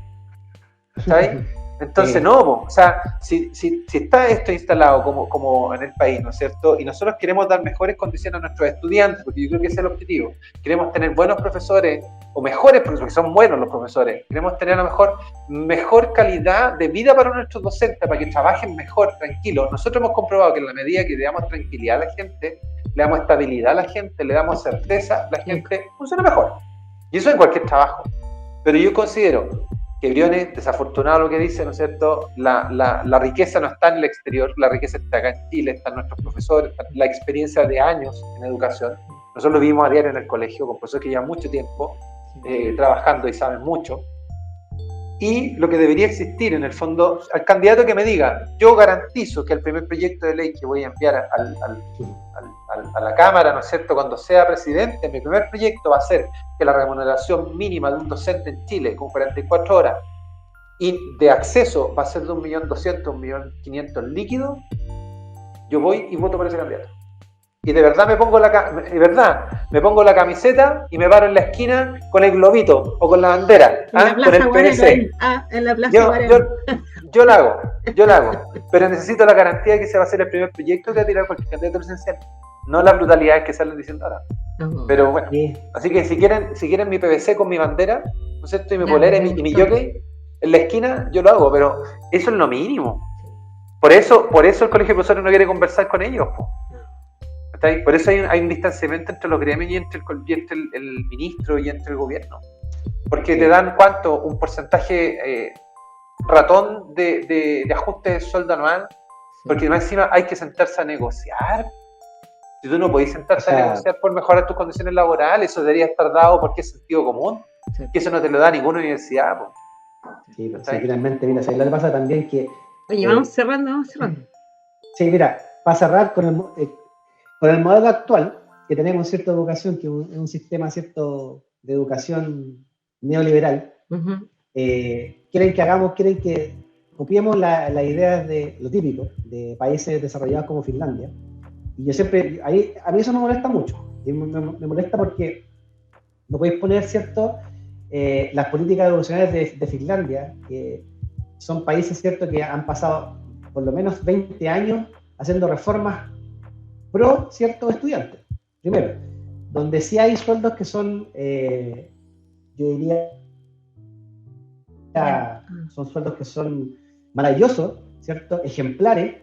¿Sabes? Entonces, no, o sea, si está esto instalado como en el país, ¿no es cierto? Y nosotros queremos dar mejores condiciones a nuestros estudiantes, porque yo creo que ese es el objetivo. Queremos tener buenos profesores, o mejores profesores, que son buenos los profesores. Queremos tener a lo mejor calidad de vida para nuestros docentes, para que trabajen mejor, tranquilos. Nosotros hemos comprobado que en la medida que le damos tranquilidad a la gente, le damos estabilidad a la gente, le damos certeza, la gente funciona mejor. Y eso en cualquier trabajo. Pero yo considero que Briones, desafortunado lo que dice, ¿no es cierto? La riqueza no está en el exterior, la riqueza está acá en Chile, están nuestros profesores, la experiencia de años en educación. Nosotros lo vimos a diario en el colegio, con profesores que llevan mucho tiempo trabajando y saben mucho. Y lo que debería existir, en el fondo, al candidato que me diga, yo garantizo que el primer proyecto de ley que voy a enviar a la Cámara, ¿no es cierto?, cuando sea presidente, mi primer proyecto va a ser que la remuneración mínima de un docente en Chile, con 44 horas, y de acceso va a ser de 1.200.000, 1.500.000 líquido, yo voy y voto por ese candidato. Y de verdad me pongo la camiseta y me paro en la esquina con el globito o con la bandera, con el PVC. En la plaza yo la hago, pero necesito la garantía de que se va a hacer el primer proyecto que va a tirar cualquier candidato presidencial, no las brutalidades que salen diciendo ahora. Pero bueno, así que si quieren mi PVC con mi bandera, ¿no es cierto? Y mi polera y mi jockey en la esquina, yo lo hago, pero eso es lo mínimo. Por eso el colegio de profesores no quiere conversar con ellos, po. Por eso hay un distanciamiento entre los gremios y entre el ministro y entre el gobierno. Porque te dan, ¿cuánto? Un porcentaje ratón de ajuste de sueldo anual. Porque más encima hay que sentarse a negociar. Si tú no podés sentarte a negociar por mejorar tus condiciones laborales, eso debería estar dado porque es sentido común. Que eso no te lo da ninguna universidad. Po. Sí, finalmente, mira, lo que pasa también que... Oye, vamos cerrando. Sí, mira, para cerrar con el modelo actual, que tenemos cierta educación, que es un sistema cierto de educación neoliberal, quieren que copiemos las ideas de lo típico, de países desarrollados como Finlandia. Y yo siempre, a mí eso me molesta mucho. Y me molesta porque no podéis poner, ¿cierto?, las políticas educacionales de Finlandia, que son países, ¿cierto?, que han pasado por lo menos 20 años haciendo reformas pro ciertos estudiantes. Primero, donde sí hay sueldos que son, yo diría, son sueldos que son maravillosos, ¿cierto?, ejemplares.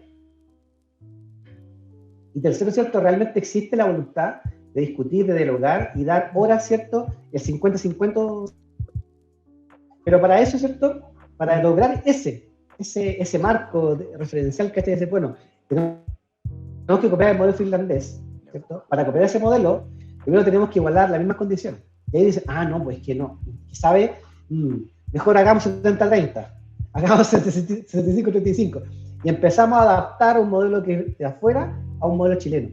Y tercero, ¿cierto?, realmente existe la voluntad de discutir, de dialogar y dar horas, ¿cierto?, el 50-50. Pero para eso, ¿cierto?, para lograr ese marco referencial que dice, bueno, tenemos que copiar el modelo finlandés, ¿cierto? Para copiar ese modelo, primero tenemos que igualar las mismas condiciones. Y ahí dicen, no, pues que no. ¿Sabe? Mejor hagamos 70-30, hagamos 75-35. Y empezamos a adaptar un modelo que de afuera a un modelo chileno.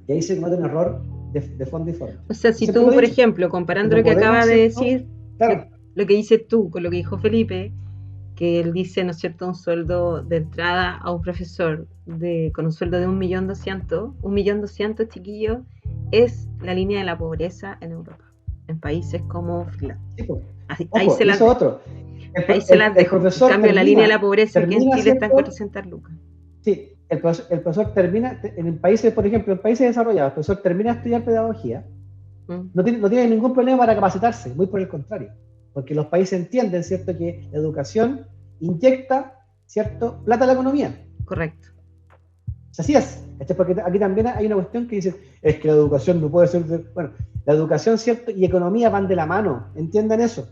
Y ahí se comete un error de fondo y forma. O sea, si tú, por ejemplo, comparando lo que acabas de decir, claro, lo que dices tú con lo que dijo Felipe, que él dice, ¿no es cierto?, un sueldo de entrada a un profesor con un sueldo de 1.200.000, 1.200.000, chiquillos, es la línea de la pobreza en Europa, en países como Finlandia. Sí, pues. Ahí se las dejo. En cambio, la línea de la pobreza que en Chile está en 400 lucas. Sí, el profesor termina, en países, por ejemplo, en países desarrollados, el profesor termina de estudiar pedagogía, no tiene ningún problema para capacitarse, muy por el contrario. Porque los países entienden, ¿cierto?, que la educación inyecta, ¿cierto?, plata a la economía. Correcto. Así es. Porque aquí también hay una cuestión que dice, es que la educación no puede ser... Bueno, la educación, ¿cierto?, y economía van de la mano. Entiendan eso.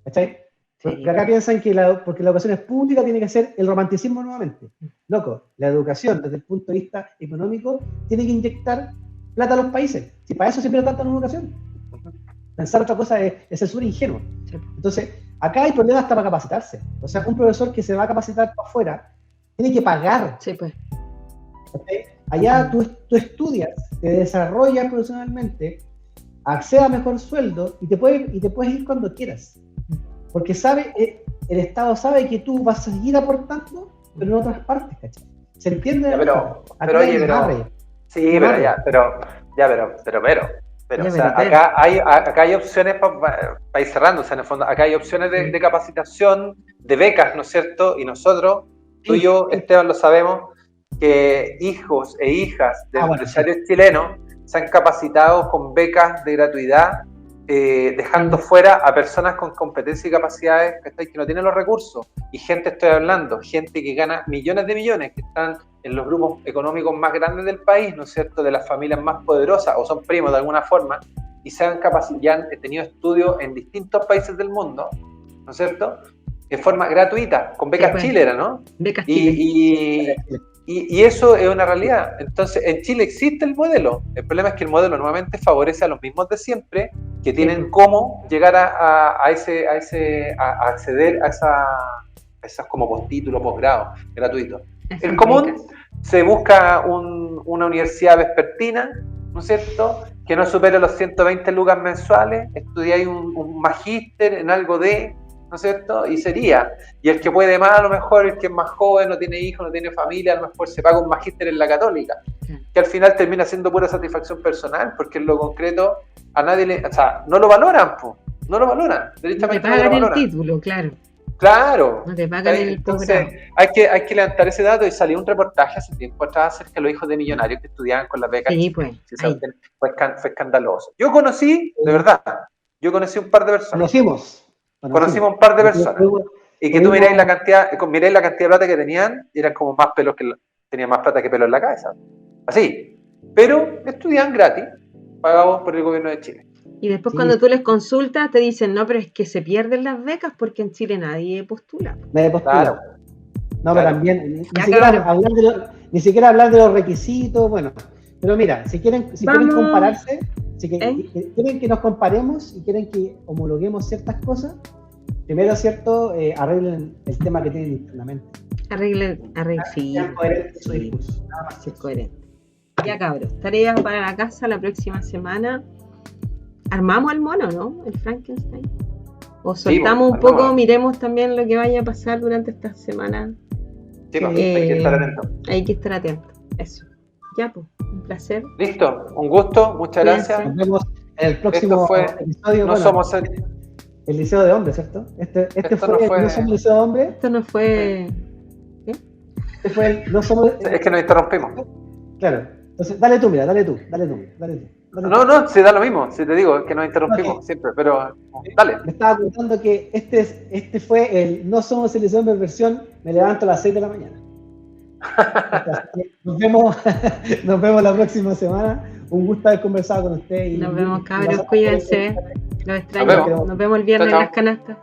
¿Cachai? Porque acá piensan que porque la educación es pública, tiene que ser el romanticismo nuevamente. Loco, la educación, desde el punto de vista económico, tiene que inyectar plata a los países. Si para eso se pierde tanta en educación. Pensar otra cosa es ser súper ingenuo. Entonces, acá hay problemas hasta para capacitarse. O sea, un profesor que se va a capacitar para afuera tiene que pagar. Sí, pues. ¿Okay? Allá tú estudias, te desarrollas profesionalmente, accedes a mejor sueldo y te puedes ir cuando quieras. Porque el Estado sabe que tú vas a seguir aportando, pero en otras partes, ¿cachai? ¿Se entiende? Pero o sea, acá hay opciones para ir cerrando, o sea, en el fondo, acá hay opciones de capacitación, de becas, ¿no es cierto? Y nosotros, tú y yo, Esteban, lo sabemos, que hijos e hijas de empresarios chilenos se han capacitado con becas de gratuidad dejando fuera a personas con competencias y capacidades, ¿cachai? Que no tienen los recursos. Y gente, estoy hablando, gente que gana millones de millones, que están en los grupos económicos más grandes del país, ¿no es cierto?, de las familias más poderosas, o son primos de alguna forma, y ya han tenido estudios en distintos países del mundo, ¿no es cierto?, de forma gratuita, con becas Chile, ¿no? Becas Chile. Y eso es una realidad. Entonces, en Chile existe el modelo. El problema es que el modelo nuevamente favorece a los mismos de siempre, que tienen cómo llegar a acceder a esas como postítulos, posgrado gratuitos. El común se busca una universidad vespertina, ¿no es cierto?, que no supere los 120 lucas mensuales, estudiáis un magíster en algo ¿no es cierto?, y sería. Y el que puede más, a lo mejor, el que es más joven, no tiene hijos, no tiene familia, a lo mejor se paga un magíster en la Católica, que al final termina siendo pura satisfacción personal, porque en lo concreto a nadie o sea, no lo valoran, no lo valoran. No te pagan el título, claro. Claro. No te pagan el posgrado. Hay que levantar ese dato, y salió un reportaje hace tiempo atrás acerca de los hijos de millonarios que estudiaban con las becas. Sí, pues. Fue escandaloso. Yo conocí, de verdad, un par de personas. Conocimos un par de personas. Y que tú miráis la cantidad de plata que tenían, y eran como más pelos tenían más plata que pelo en la cabeza. Así. Pero estudiaban gratis, pagados por el gobierno de Chile. Y después cuando tú les consultas te dicen, no, pero es que se pierden las becas porque en Chile nadie postula. Claro. No, pero también, ni siquiera hablar de los requisitos, bueno. Pero mira, si quieren compararse, quieren que nos comparemos y quieren que homologuemos ciertas cosas, primero, ¿cierto? Arreglen el tema que tienen internamente. Arreglen, sí. Sean coherentes su discurso. Nada más. Sí, coherente. Ya, cabros, tareas para la casa la próxima semana. Armamos el mono, ¿no? El Frankenstein. O soltamos un poco, miremos también lo que vaya a pasar durante esta semana. Sí, hay que estar atento. Hay que estar atento. Eso. Ya, pues, un placer. Listo, un gusto, muchas gracias. Nos vemos en el próximo episodio. No somos el Liceo de Hombres, ¿cierto? Este fue no somos el Liceo de Hombres. Esto no fue. ¿Qué? Este fue el no somos. Es que nos interrumpimos. Claro. Entonces, dale tú. No, se da lo mismo, si te digo, que nos interrumpimos siempre, pero dale. Me estaba contando que este fue el No somos el Liceo de Hombres versión me levanto a las 6 de la mañana. Nos vemos la próxima semana. Un gusto haber conversado con ustedes. Nos vemos, cabros, cuídense. Los extraño. Nos vemos el viernes en las canastas.